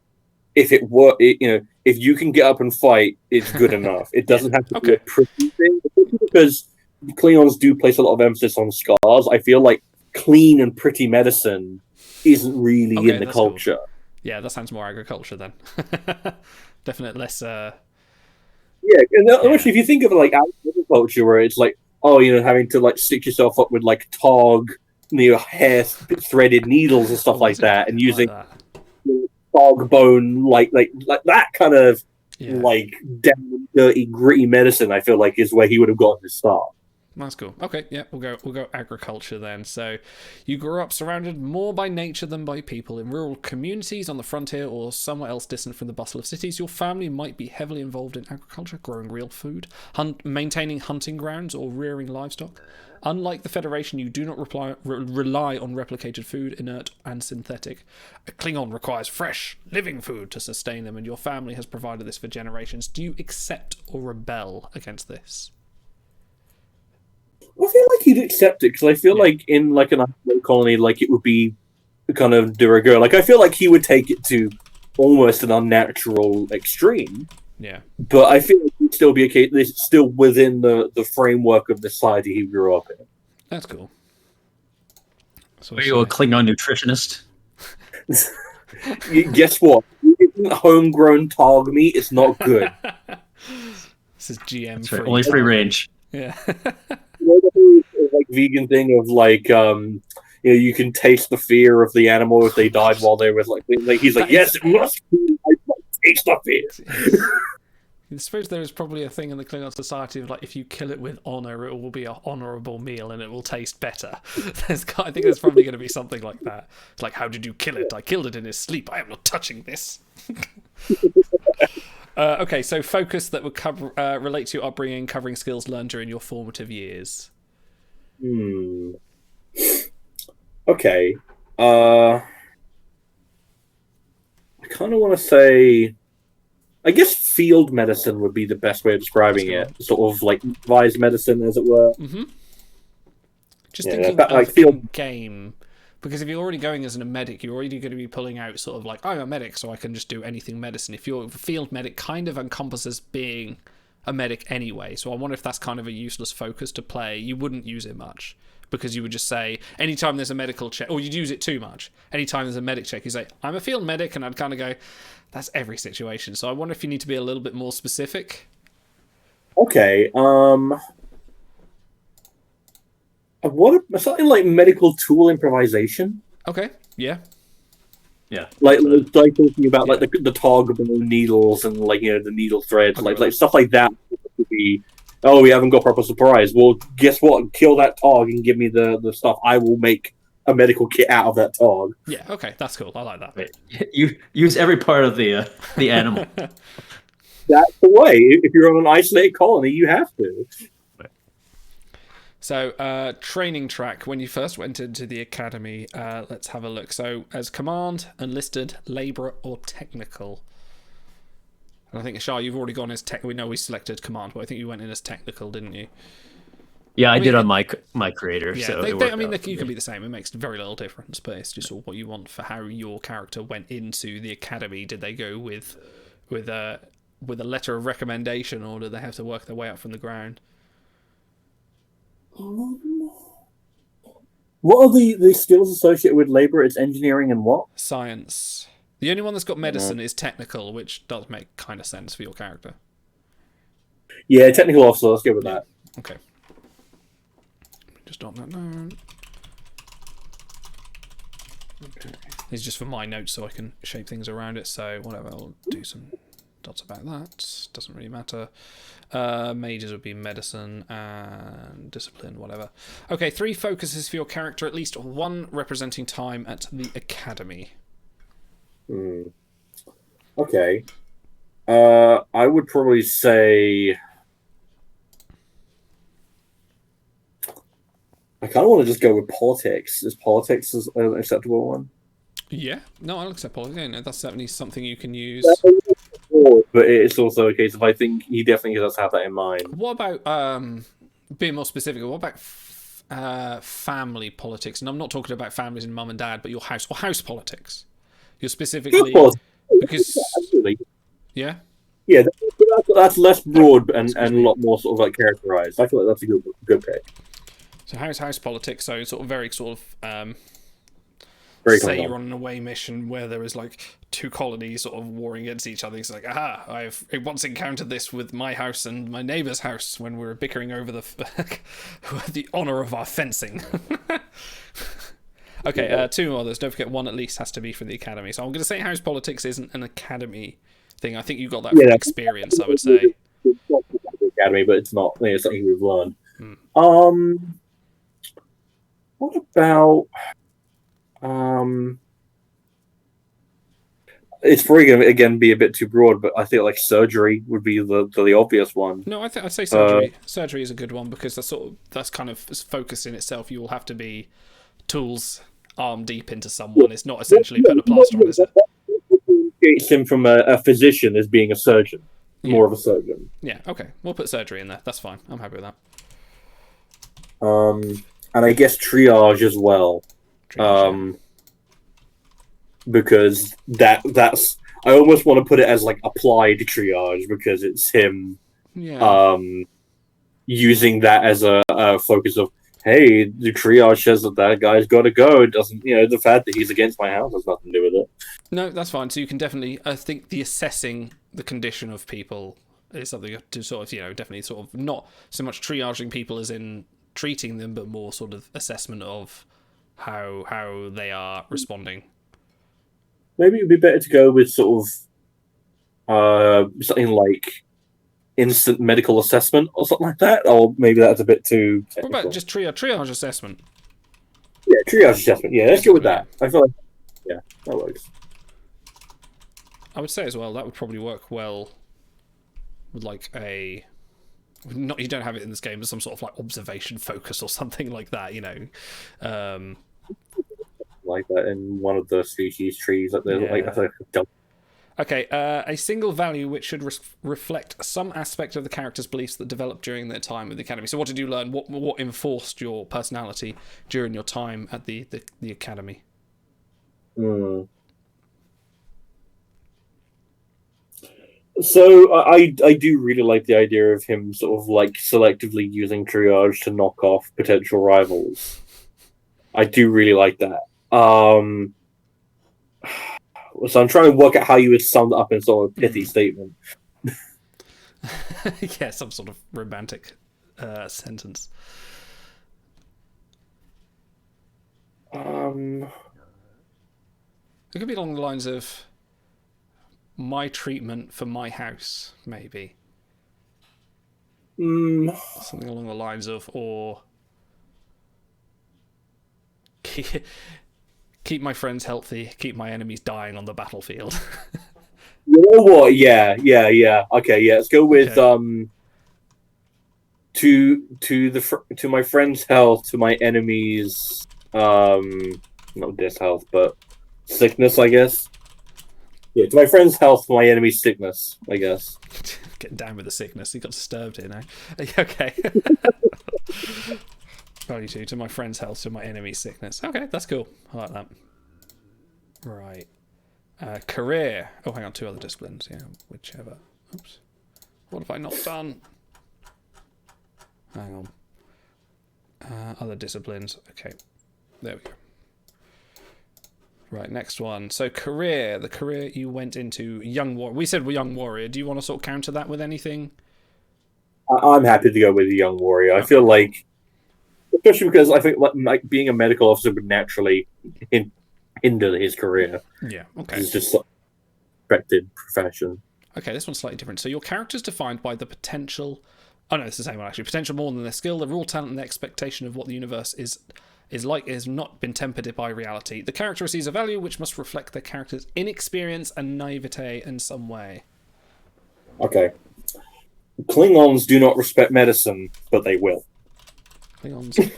if it were, if you can get up and fight, it's good enough. It doesn't have to be a pretty thing, because Klingons do place a lot of emphasis on scars. I feel like clean and pretty medicine isn't really in the culture. Cool. Yeah, that sounds more agriculture then. Definitely less. Yeah, and actually, if you think of agriculture, where it's having to stick yourself up with tog, hair threaded needles and stuff like that, and using dog bone like that kind of down dirty gritty medicine, I feel like is where he would have gotten his start. That's cool. Okay, yeah, we'll go agriculture then. So you grew up surrounded more by nature than by people. In rural communities on the frontier or somewhere else distant from the bustle of cities, your family might be heavily involved in agriculture, growing real food, maintaining hunting grounds, or rearing livestock. Unlike the Federation, you do not rely on replicated food, inert and synthetic. A Klingon requires fresh, living food to sustain them, and your family has provided this for generations. Do you accept or rebel against this? I feel like he'd accept it because I feel like in like an isolated colony, like it would be kind of de rigueur. Like I feel like he would take it to almost an unnatural extreme. Yeah, but I feel like he'd still be still within the framework of the society he grew up in. that's cool. So Are you a Klingon nutritionist? Guess what? Homegrown Targ meat is not good. This is GM That's free. right, only free range. Yeah. You know the whole like vegan thing of like you can taste the fear of the animal if they died while they were like he's like yes it must be I taste the fear. I suppose there is probably a thing in the Klingon society of like if you kill it with honor, it will be an honorable meal and it will taste better. I think there's probably going to be something like that. It's like, how did you kill it? I killed it in his sleep. I am not touching this. Okay, so focus that would cover relate to your upbringing, covering skills learned during your formative years. Okay. I kind of want to say. I guess field medicine would be the best way of describing it. Sort of like advised medicine, as it were. Mm-hmm. Just thinking like of field game, because if you're already going as a medic, you're already going to be pulling out sort of like, I'm a medic, so I can just do anything medicine. If you're a field medic, kind of encompasses being a medic anyway. So I wonder if that's kind of a useless focus to play. You wouldn't use it much. Because you would just say, anytime there's a medical check, or you'd use it too much. Anytime there's a medic check, you say, I'm a field medic, and I'd kind of go, that's every situation. So I wonder if you need to be a little bit more specific. Okay. What something like medical tool improvisation? Okay. Yeah. Yeah. Like talking about like the Targ needles and like the needle threads, like stuff like that would be. Oh, we haven't got proper supplies. Well, guess what? Kill that Targ and give me the stuff. I will make a medical kit out of that Targ. Yeah, okay, that's cool. I like that. Right. You use every part of the animal. That's the way. If you're on an isolated colony, you have to. So, training track. When you first went into the academy, let's have a look. So, as command, enlisted, labourer, or technical. And I think, Ashar, you've already gone as tech. We know we selected command, but I think you went in as technical, didn't you? Yeah, I did on my creator. Yeah, so you can be the same. It makes very little difference, but it's just what you want for how your character went into the academy. Did they go with a letter of recommendation, or did they have to work their way up from the ground? What are the skills associated with labor? It's engineering and what? Science. The only one that's got medicine is technical, which does make kind of sense for your character. Yeah, technical officer. Let's go with that. Okay. Just jot that down. Okay. It's just for my notes so I can shape things around it. So whatever, I'll do some dots about that. Doesn't really matter. Majors would be medicine and discipline, whatever. Okay, 3 focuses for your character, at least 1 representing time at the academy. Okay. I would probably say I kind of want to just go with politics. Is politics an acceptable one? Yeah. No, I'll accept politics. Yeah, that's certainly something you can use. But it's also a case of I think he definitely does have that in mind. What about being more specific? What about family politics? And I'm not talking about families and mum and dad, but your house or house politics. You're specifically because absolutely. Yeah, that's less broad and a lot more sort of like characterized. I feel like that's a good pick. So house politics. So sort of very sort of very say you're on an away mission where there is like 2 colonies sort of warring against each other. It's like, aha, I've once encountered this with my house and my neighbour's house when we were bickering over the honour of our fencing. Okay, 2 others. Don't forget 1 at least has to be for the academy. So I'm going to say house politics isn't an academy thing. I think you got that from experience, I would say. It's not the academy, but it's not. It's something we've learned. What about? It's probably going to again be a bit too broad, but I feel like surgery would be the obvious one. No, I'd say surgery. Surgery is a good one because that's kind of focused in itself. You will have to be tools arm deep into someone. It's not essentially putting a plaster on, is it? It's him from a physician as being a surgeon, more of a surgeon. Yeah, okay. We'll put surgery in there. That's fine. I'm happy with that. and I guess triage as well. Triage, Because that's I almost want to put it as like applied triage because it's him yeah. using that as a focus of, hey, the triage says that guy's got to go. It doesn't, the fact that he's against my house has nothing to do with it. No, that's fine. So you can definitely, I think the assessing the condition of people is something to sort of, definitely sort of not so much triaging people as in treating them, but more sort of assessment of how they are responding. Maybe it'd be better to go with sort of something like instant medical assessment or something like that, or maybe that's a bit too technical. What about just triage assessment? Yeah, triage assessment. Yeah, let's go with that. I feel like that works. I would say as well that would probably work well with like not you don't have it in this game, but some sort of like observation focus or something like that, Like that in one of the species trees that there's like Okay, a single value which should reflect some aspect of the character's beliefs that developed during their time with the academy. So what did you learn? What enforced your personality during your time at the academy? So I do really like the idea of him sort of like selectively using triage to knock off potential rivals. I do really like that. So I'm trying to work out how you would sum it up in sort of a pithy statement. Yeah, some sort of romantic sentence. It could be along the lines of my treatment for my house, maybe. Something along the lines of, or keep my friends healthy, keep my enemies dying on the battlefield. You know what? Yeah. Okay, yeah. Let's go with to my friend's health, to my enemies, not dishealth, but sickness, I guess. Yeah, to my friend's health, to my enemy's sickness, I guess. Getting down with the sickness. He got disturbed here now. Okay. Value 2 to my friend's health, to my enemy's sickness. Okay, that's cool. I like that. Right. Career. Oh, hang on, 2 other disciplines. Yeah, whichever. Oops. What have I not done? Hang on. Other disciplines. Okay. There we go. Right, next one. So career. The career you went into, young warrior. We said young warrior. Do you want to sort of counter that with anything? I'm happy to go with a young warrior. I feel like, especially because I think like being a medical officer would naturally hinder his career. Yeah, okay. It's just a respected profession. Okay, this one's slightly different. So your character's defined by the potential... Oh no, it's the same one actually. Potential more than their skill, the raw talent and the expectation of what the universe is like has not been tempered by reality. The character receives a value which must reflect their character's inexperience and naivete in some way. Okay. Klingons do not respect medicine, but they will. Klingons.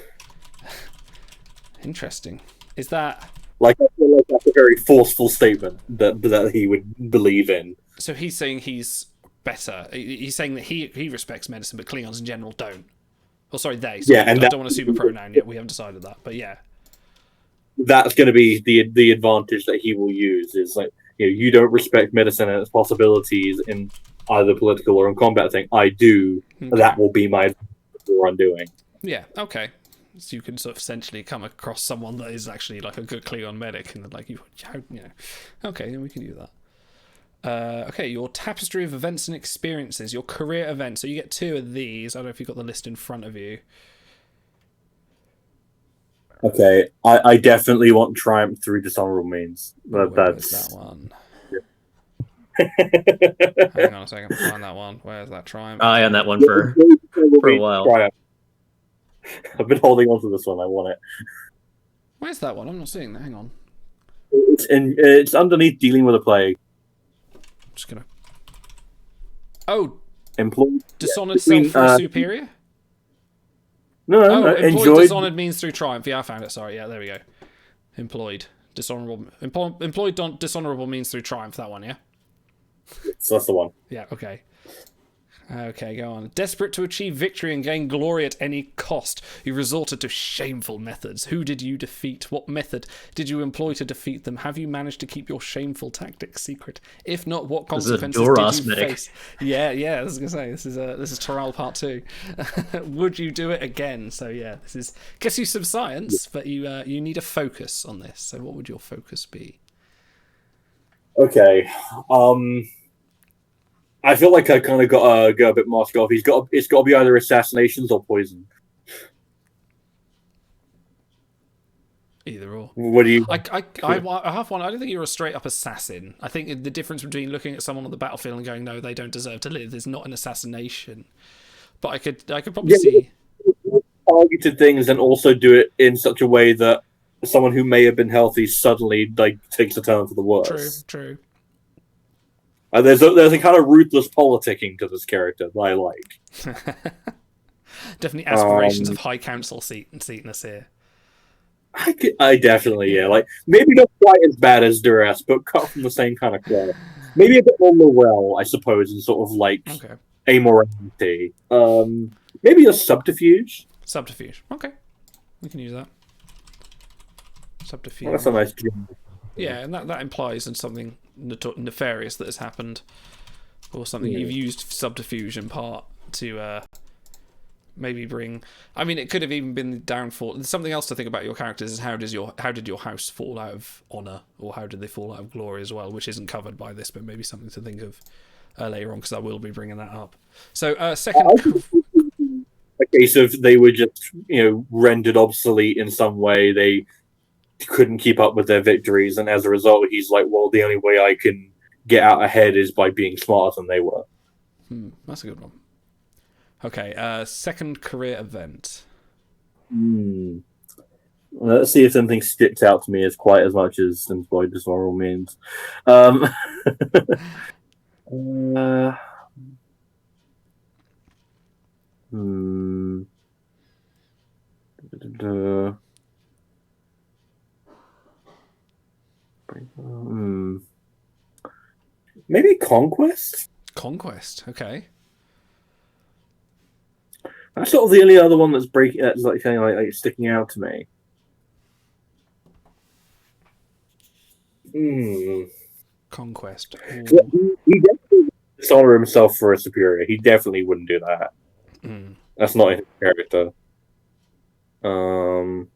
Interesting. Is that... Like, I feel like that's a very forceful statement that he would believe in. So he's saying he's better. He's saying that he respects medicine, but Klingons in general don't. Oh, sorry, they. So yeah, and I don't want a super pronoun yet. We haven't decided that, but yeah. That's going to be the advantage that he will use. Is like, you don't respect medicine and its possibilities in either political or in combat thing. I do. Okay. That will be my undoing. Yeah. Okay. So you can sort of essentially come across someone that is actually like a good Klingon medic, and like okay, then we can do that. Okay, your tapestry of events and experiences, your career events. So you get 2 of these. I don't know if you've got the list in front of you. Okay, I definitely want triumph through dishonorable means. That's that one. Hang on a second, find that one. Where's that triumph? I on that one for a while. Triumph. I've been holding on to this one. I want it. Where's that one? I'm not seeing that. Hang on. It's underneath dealing with a plague. I'm just gonna. Oh. Employed. Dishonored self for superior. No. Employed dishonored means through triumph. Yeah, I found it. Sorry. Yeah, there we go. Employed dishonorable. Employed dishonorable means through triumph. That one. Yeah. So that's the one. Yeah. Okay. Okay, go on. Desperate to achieve victory and gain glory at any cost, you resorted to shameful methods. Who did you defeat? What method did you employ to defeat them? Have you managed to keep your shameful tactics secret? If not, what consequences did you face? Yeah, I was gonna say this is Toral Part 2. Would you do it again? So yeah, this is gets you some science, but you need a focus on this. So what would your focus be? Okay. I feel like I kind of got to go a bit mask off. It's got to be either assassinations or poison. Either or. What do you? I have one. I don't think you're a straight up assassin. I think the difference between looking at someone on the battlefield and going, no, they don't deserve to live, is not an assassination. But I could probably see targeted things and also do it in such a way that someone who may have been healthy suddenly takes a turn for the worse. True. There's a kind of ruthless politicking to this character that I like. Definitely aspirations of high council seatness here. I definitely, yeah. Like, maybe not quite as bad as Duress, but cut from the same kind of cloth. Maybe a bit more morale, I suppose, and sort of like amorality. Maybe a subterfuge. Subterfuge. Okay. We can use that. Subterfuge. Well, that's a nice gym. Yeah, and that implies in something nefarious that has happened, or something you've used subterfuge in part to maybe bring. I mean, it could have even been the downfall. Something else to think about your characters is how did your house fall out of honor, or how did they fall out of glory as well, which isn't covered by this, but maybe something to think of later on, because I will be bringing that up. So second. A case of they were just rendered obsolete in some way. They couldn't keep up with their victories, and as a result he's like, well, the only way I can get out ahead is by being smarter than they were. That's a good one. Okay, second career event. Let's see if something sticks out to me as quite as much as employed dishonorable means. Maybe conquest. Okay. That's sort of the only other one that's like sticking out to me. Conquest. He definitely dishonor himself for a superior. He definitely wouldn't do that. That's not his character. I'm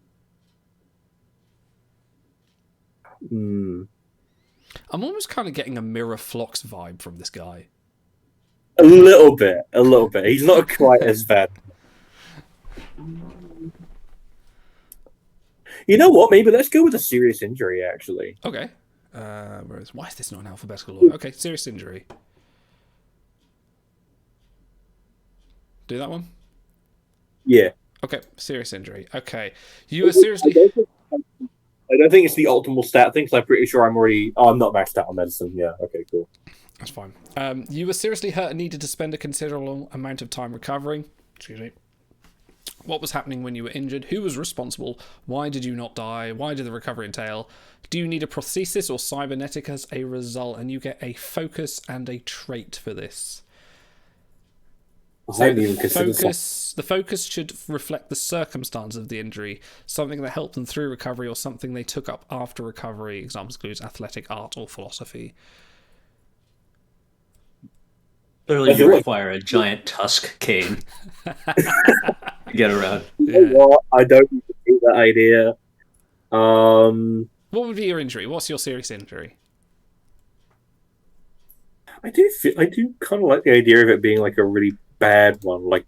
almost kind of getting a Mirror Phlox vibe from this guy. A little bit. He's not quite as bad. You know what? Maybe let's go with a serious injury, actually. Okay. Why is this not in alphabetical order? Okay, serious injury. Do that one? Yeah. Okay, serious injury. Okay. You are seriously... I don't think it's the optimal stat thing, because I'm pretty sure I'm already... Oh, I'm not maxed out on medicine. Yeah, okay, cool. That's fine. You were seriously hurt and needed to spend a considerable amount of time recovering. Excuse me. What was happening when you were injured? Who was responsible? Why did you not die? Why did the recovery entail? Do you need a prosthesis or cybernetic as a result? And you get a focus and a trait for this. So the focus should reflect the circumstance of the injury, something that helped them through recovery or something they took up after recovery. Examples include athletic, art, or philosophy. Literally, you require a giant tusk cane to get around. Well, I don't hate that idea. What would be your injury? What's your serious injury? I do kind of like the idea of it being like a really bad one. Like,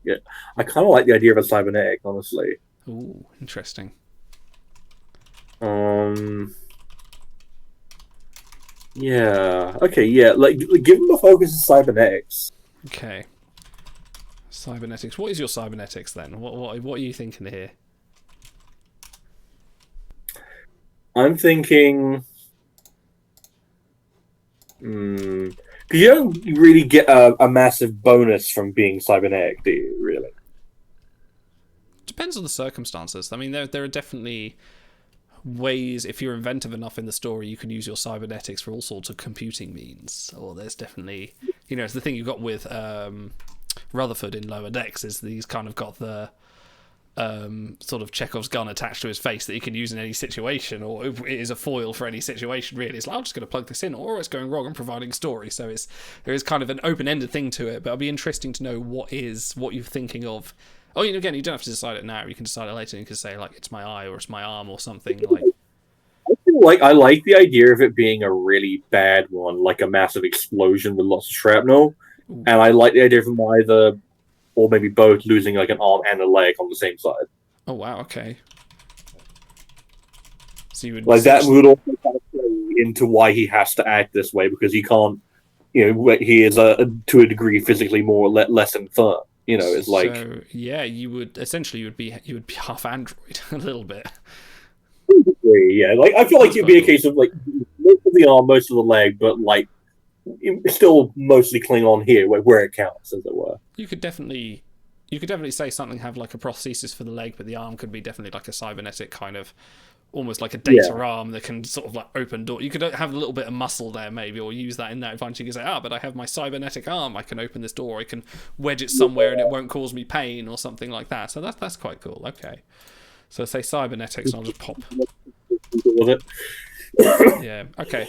I kind of like the idea of a cybernetic, honestly. Ooh, interesting. Yeah. Okay. Yeah. Like, give them a focus on cybernetics. Okay. Cybernetics. What is your cybernetics then? What are you thinking here? I'm thinking. Because you don't really get a massive bonus from being cybernetic, do you? Really? Depends on the circumstances. I mean, there are definitely ways, if you're inventive enough in the story, you can use your cybernetics for all sorts of computing means. Or there's definitely, it's the thing you've got with Rutherford in Lower Decks is that he's kind of got the sort of Chekhov's gun attached to his face that he can use in any situation, or it is a foil for any situation, really. It's like, I'm just going to plug this in, or it's going wrong and providing story. So there is kind of an open-ended thing to it, but it'll be interesting to know what you're thinking of. Oh, again, you don't have to decide it now. You can decide it later. You can say, like, it's my eye or it's my arm or something. Like, I like the idea of it being a really bad one, like a massive explosion with lots of shrapnel. Ooh. And I like the idea of them either, or maybe both, losing like an arm and a leg on the same side. Oh wow! Okay. So you would like that would also kind of play into why he has to act this way, because he can't. He is to a degree physically more or less infirm. It's like. So yeah, you would be half android a little bit. Yeah, like I feel like it'd be a case of like most of the arm, most of the leg, but like still mostly Klingon here, where it counts, as it were. You could definitely say something have like a prosthesis for the leg, but the arm could be definitely like a cybernetic kind of, almost like a data arm that can sort of like open door. You could have a little bit of muscle there maybe, or use that in that advantage. You can say, but I have my cybernetic arm, I can open this door, I can wedge it somewhere and it won't cause me pain or something like that. So that's quite cool. Okay. So say cybernetics, and I'll just pop. Yeah. Okay.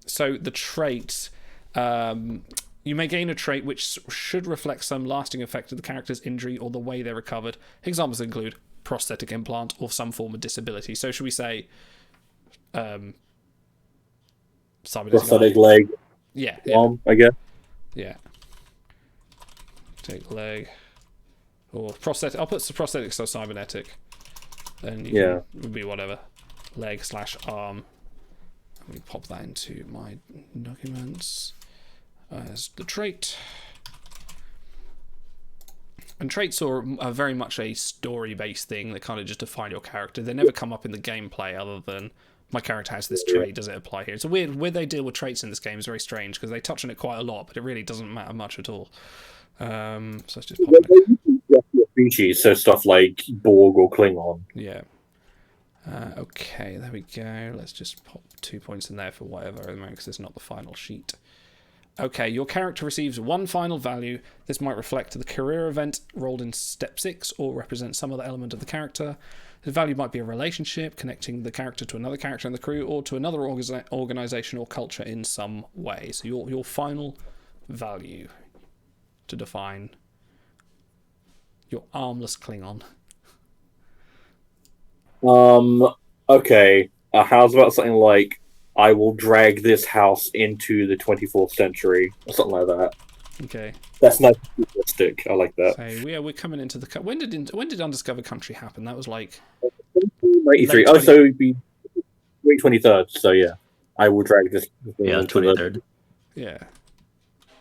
So the trait, you may gain a trait which should reflect some lasting effect of the character's injury or the way they recovered. Examples include prosthetic implant or some form of disability. So should we say prosthetic leg? Yeah. Arm, I guess. Yeah. Take leg. Or prosthetic. I'll put prosthetic, so cybernetic. Then you can be whatever. Leg/arm. Let me pop that into my documents as the trait. And traits are very much a story-based thing that kind of just define your character. They never come up in the gameplay other than my character has this trait, does it apply here? It's a weird way they deal with traits in this game is very strange because they touch on it quite a lot, but it really doesn't matter much at all. So let's just pop it. Species, so stuff like Borg or Klingon. Yeah. Okay, there we go. Let's just pop 2 points in there for whatever, because it's not the final sheet. Okay, your character receives one final value. This might reflect the career event rolled in step 6 or represent some other element of the character. The value might be a relationship connecting the character to another character in the crew or to another organization or culture in some way. So your final value to define your armless Klingon. Okay. How's about something like, I will drag this house into the 24th century, or something like that. Okay. That's nice and realistic. I like that. So we're coming into the... When did Undiscovered Country happen? That was like... 1993. Oh, so it'd be 23rd. So yeah. I will drag this... Yeah, 23rd. Yeah.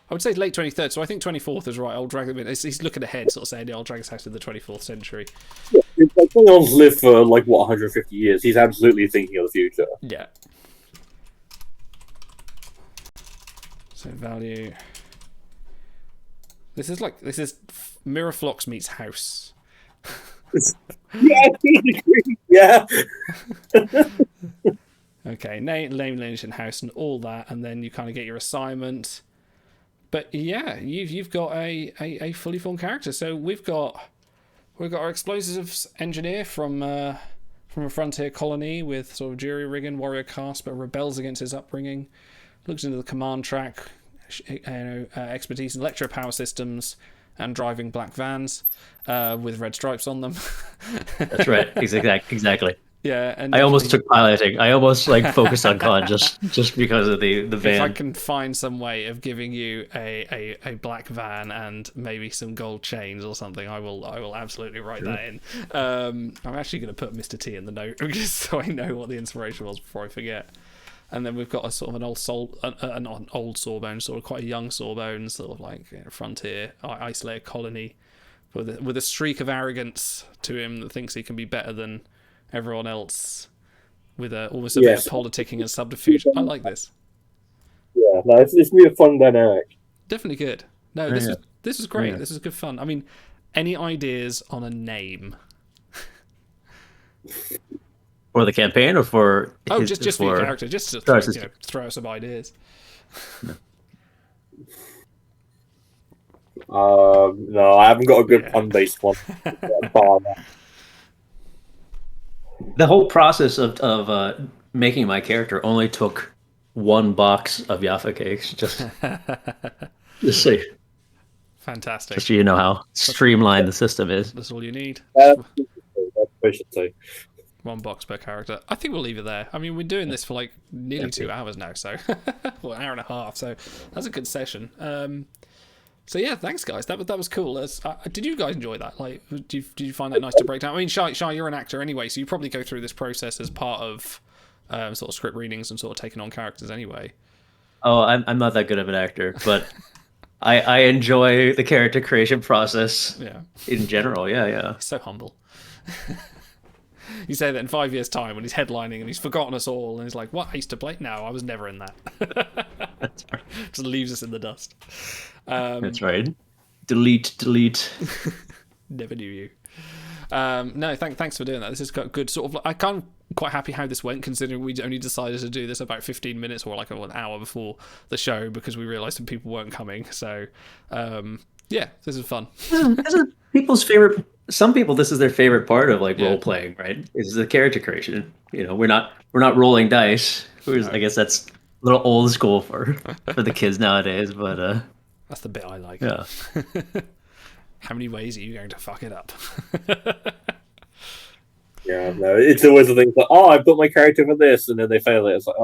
I would say late 23rd, so I think 24th is right. I'll drag them in. He's looking ahead, sort of saying, I'll drag his house to the 24th century. Yeah, it's like Klingons live for, 150 years. He's absolutely thinking of the future. Yeah. So value. This is Mirrorflox meets House. Yeah. Okay, name, lineage, and house, and all that, and then you kind of get your assignment. But yeah, you've got a fully formed character. So we've got our explosives engineer from a frontier colony with sort of jury rigging, warrior caste, but rebels against his upbringing. Looks into the command track, expertise in electro power systems and driving black vans with red stripes on them. That's right. Exactly. Yeah, and I almost took piloting. I almost focused on con just because of the van. If I can find some way of giving you a black van and maybe some gold chains or something, I will absolutely write that in. I'm actually going to put Mr. T in the note just so I know what the inspiration was before I forget. And then we've got a sort of an old Sawbones, sort of quite a young Sawbones, sort of frontier isolated colony, with a streak of arrogance to him that thinks he can be better than everyone else, with almost a bit of politicking and subterfuge. I like this. Yeah, no, it's gonna be a fun dynamic. Definitely good. No, this was great. Yeah. This is good fun. I mean, any ideas on a name? For the campaign, or for just for your character, just to throw out some ideas. No, I haven't got a good pun-based one. The whole process of making my character only took one box of Jaffa cakes. Just so, Fantastic. just so you know how streamlined the system is. That's all you need. That's what I should say. One box per character. I think we'll leave it there. I mean, we're doing this for like nearly 2 hours now, so well, an hour and a half. So that's a good session. So yeah, thanks guys. That was cool. Did you guys enjoy that? Like, did you find that nice to break down? I mean, Shai, you're an actor anyway, so you probably go through this process as part of sort of script readings and sort of taking on characters anyway. Oh, I'm not that good of an actor, but I enjoy the character creation process. Yeah. In general, yeah. He's so humble. You say that in 5 years' time when he's headlining and he's forgotten us all and he's like, what, I used to play? No, I was never in that. That's right. Just leaves us in the dust. That's right. Delete. Never knew you. No, thanks for doing that. This is good. Sort of, I can't quite happy how this went, considering we only decided to do this about 15 minutes or like an hour before the show because we realised some people weren't coming. So, yeah, this is fun. This is people's favorite. Some people, this is their favorite part of like role playing, right? Is the character creation. You know, we're not rolling dice. I guess that's a little old school for the kids nowadays, but that's the bit I like. Yeah. How many ways are you going to fuck it up? Yeah, no, it's always the thing like, oh, I've built my character for this, and then they fail it. It's like,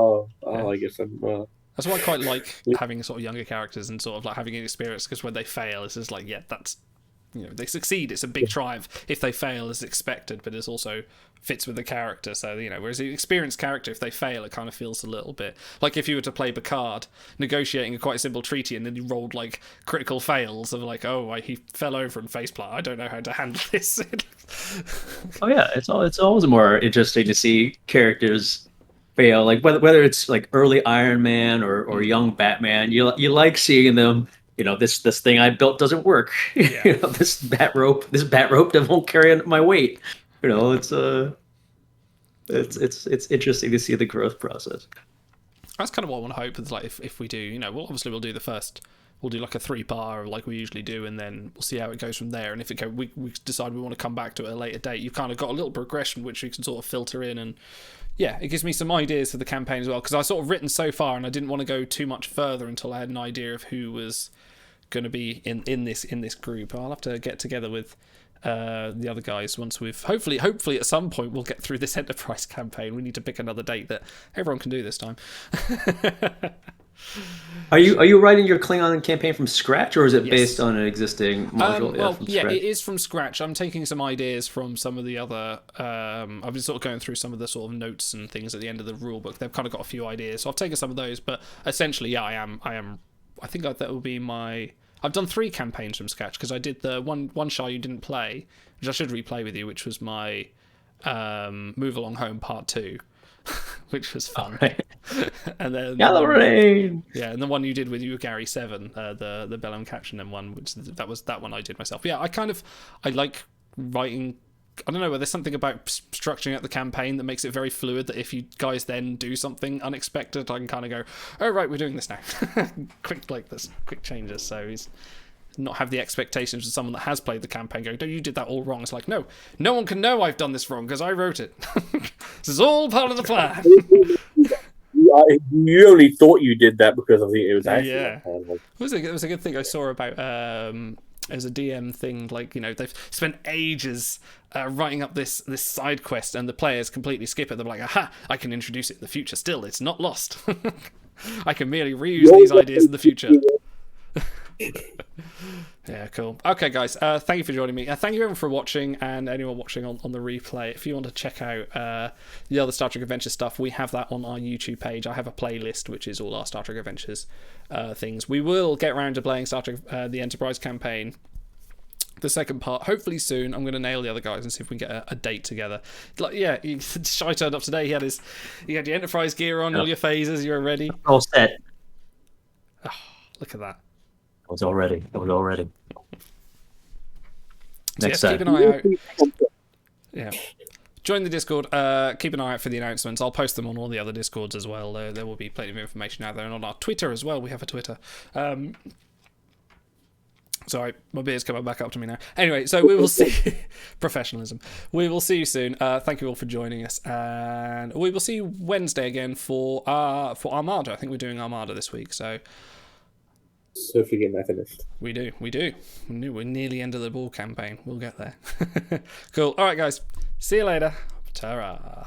I guess I'm. That's why I quite like having sort of younger characters and sort of like having an experience, because when they fail, it's just like, yeah, that's, you know, they succeed, it's a big triumph. If they fail, it's expected, but it also fits with the character. So, you know, whereas the experienced character, if they fail, it kind of feels a little bit like if you were to play Picard, negotiating a quite simple treaty, and then you rolled like critical fails of like, oh, he fell over and faceplant. I don't know how to handle this. Oh yeah, it's always more interesting to see characters fail, like whether it's like early Iron Man or young Batman. You like seeing them. You know, this thing I built doesn't work. Yeah. You know, this bat rope won't carry my weight. You know, it's interesting to see the growth process. That's kind of what I want to hope is like if we do, you know, we'll do the first. We'll do like a 3-bar like we usually do, and then we'll see how it goes from there. And if we decide we want to come back to it at a later date, you've kind of got a little progression which we can sort of filter in, and yeah, it gives me some ideas for the campaign as well, because I sort of written so far and I didn't want to go too much further until I had an idea of who was going to be in this group. I'll have to get together with the other guys once we've hopefully at some point we'll get through this Enterprise campaign. We need to pick another date that everyone can do this time. Are you writing your Klingon campaign from scratch, or is it based on an existing module? It is from scratch. I'm taking some ideas from some of the other. I've been sort of going through some of the sort of notes and things at the end of the rule book. They've kind of got a few ideas, so I've taken some of those. But essentially, yeah, I am. I think that will be my. I've done 3 campaigns from scratch because I did the one show you didn't play, which I should replay with you, which was my Move Along Home Part 2. Which was fun. Right. And then Yellow Rain. Yeah, and the one you did with you, Gary 7, the Bellum Caption one, which that one I did myself. Yeah, I like writing. I don't know, there's something about structuring out the campaign that makes it very fluid, that if you guys then do something unexpected, I can kind of go, oh right, we're doing this now. quick changes. So he's not have the expectations of someone that has played the campaign going, no, you did that all wrong. It's like, no one can know I've done this wrong because I wrote it. This is all part of the plan. You only thought you did that because I think it was actually. Yeah. It was a good thing I saw about as a DM thing, like, you know, they've spent ages writing up this side quest, and the players completely skip it. They're like, aha, I can introduce it in the future. Still, it's not lost. I can merely reuse these ideas in the future. Yeah, cool. Okay, guys, thank you for joining me. Thank you everyone for watching, and anyone watching on the replay. If you want to check out the other Star Trek Adventures stuff, we have that on our YouTube page. I have a playlist which is all our Star Trek Adventures things. We will get around to playing Star Trek the Enterprise campaign, the second part, hopefully soon. I'm going to nail the other guys and see if we can get a date together. Like, yeah, Shai turned up today. He had your Enterprise gear on, all your phasers. You were ready. All set. Oh, look at that. I was all ready. Next Keep time. an eye out. Yeah. Join the Discord. Keep an eye out for the announcements. I'll post them on all the other Discords as well. There will be plenty of information out there, and on our Twitter as well. We have a Twitter. Sorry, my beer's coming back up to me now. Anyway, so we will see professionalism. We will see you soon. Thank you all for joining us, and we will see you Wednesday again for Armada. I think we're doing Armada this week, so Forgetting that finished. we do. We're nearly end of the ball campaign. We'll get there. Cool. All right, guys. See you later. Ta-ra.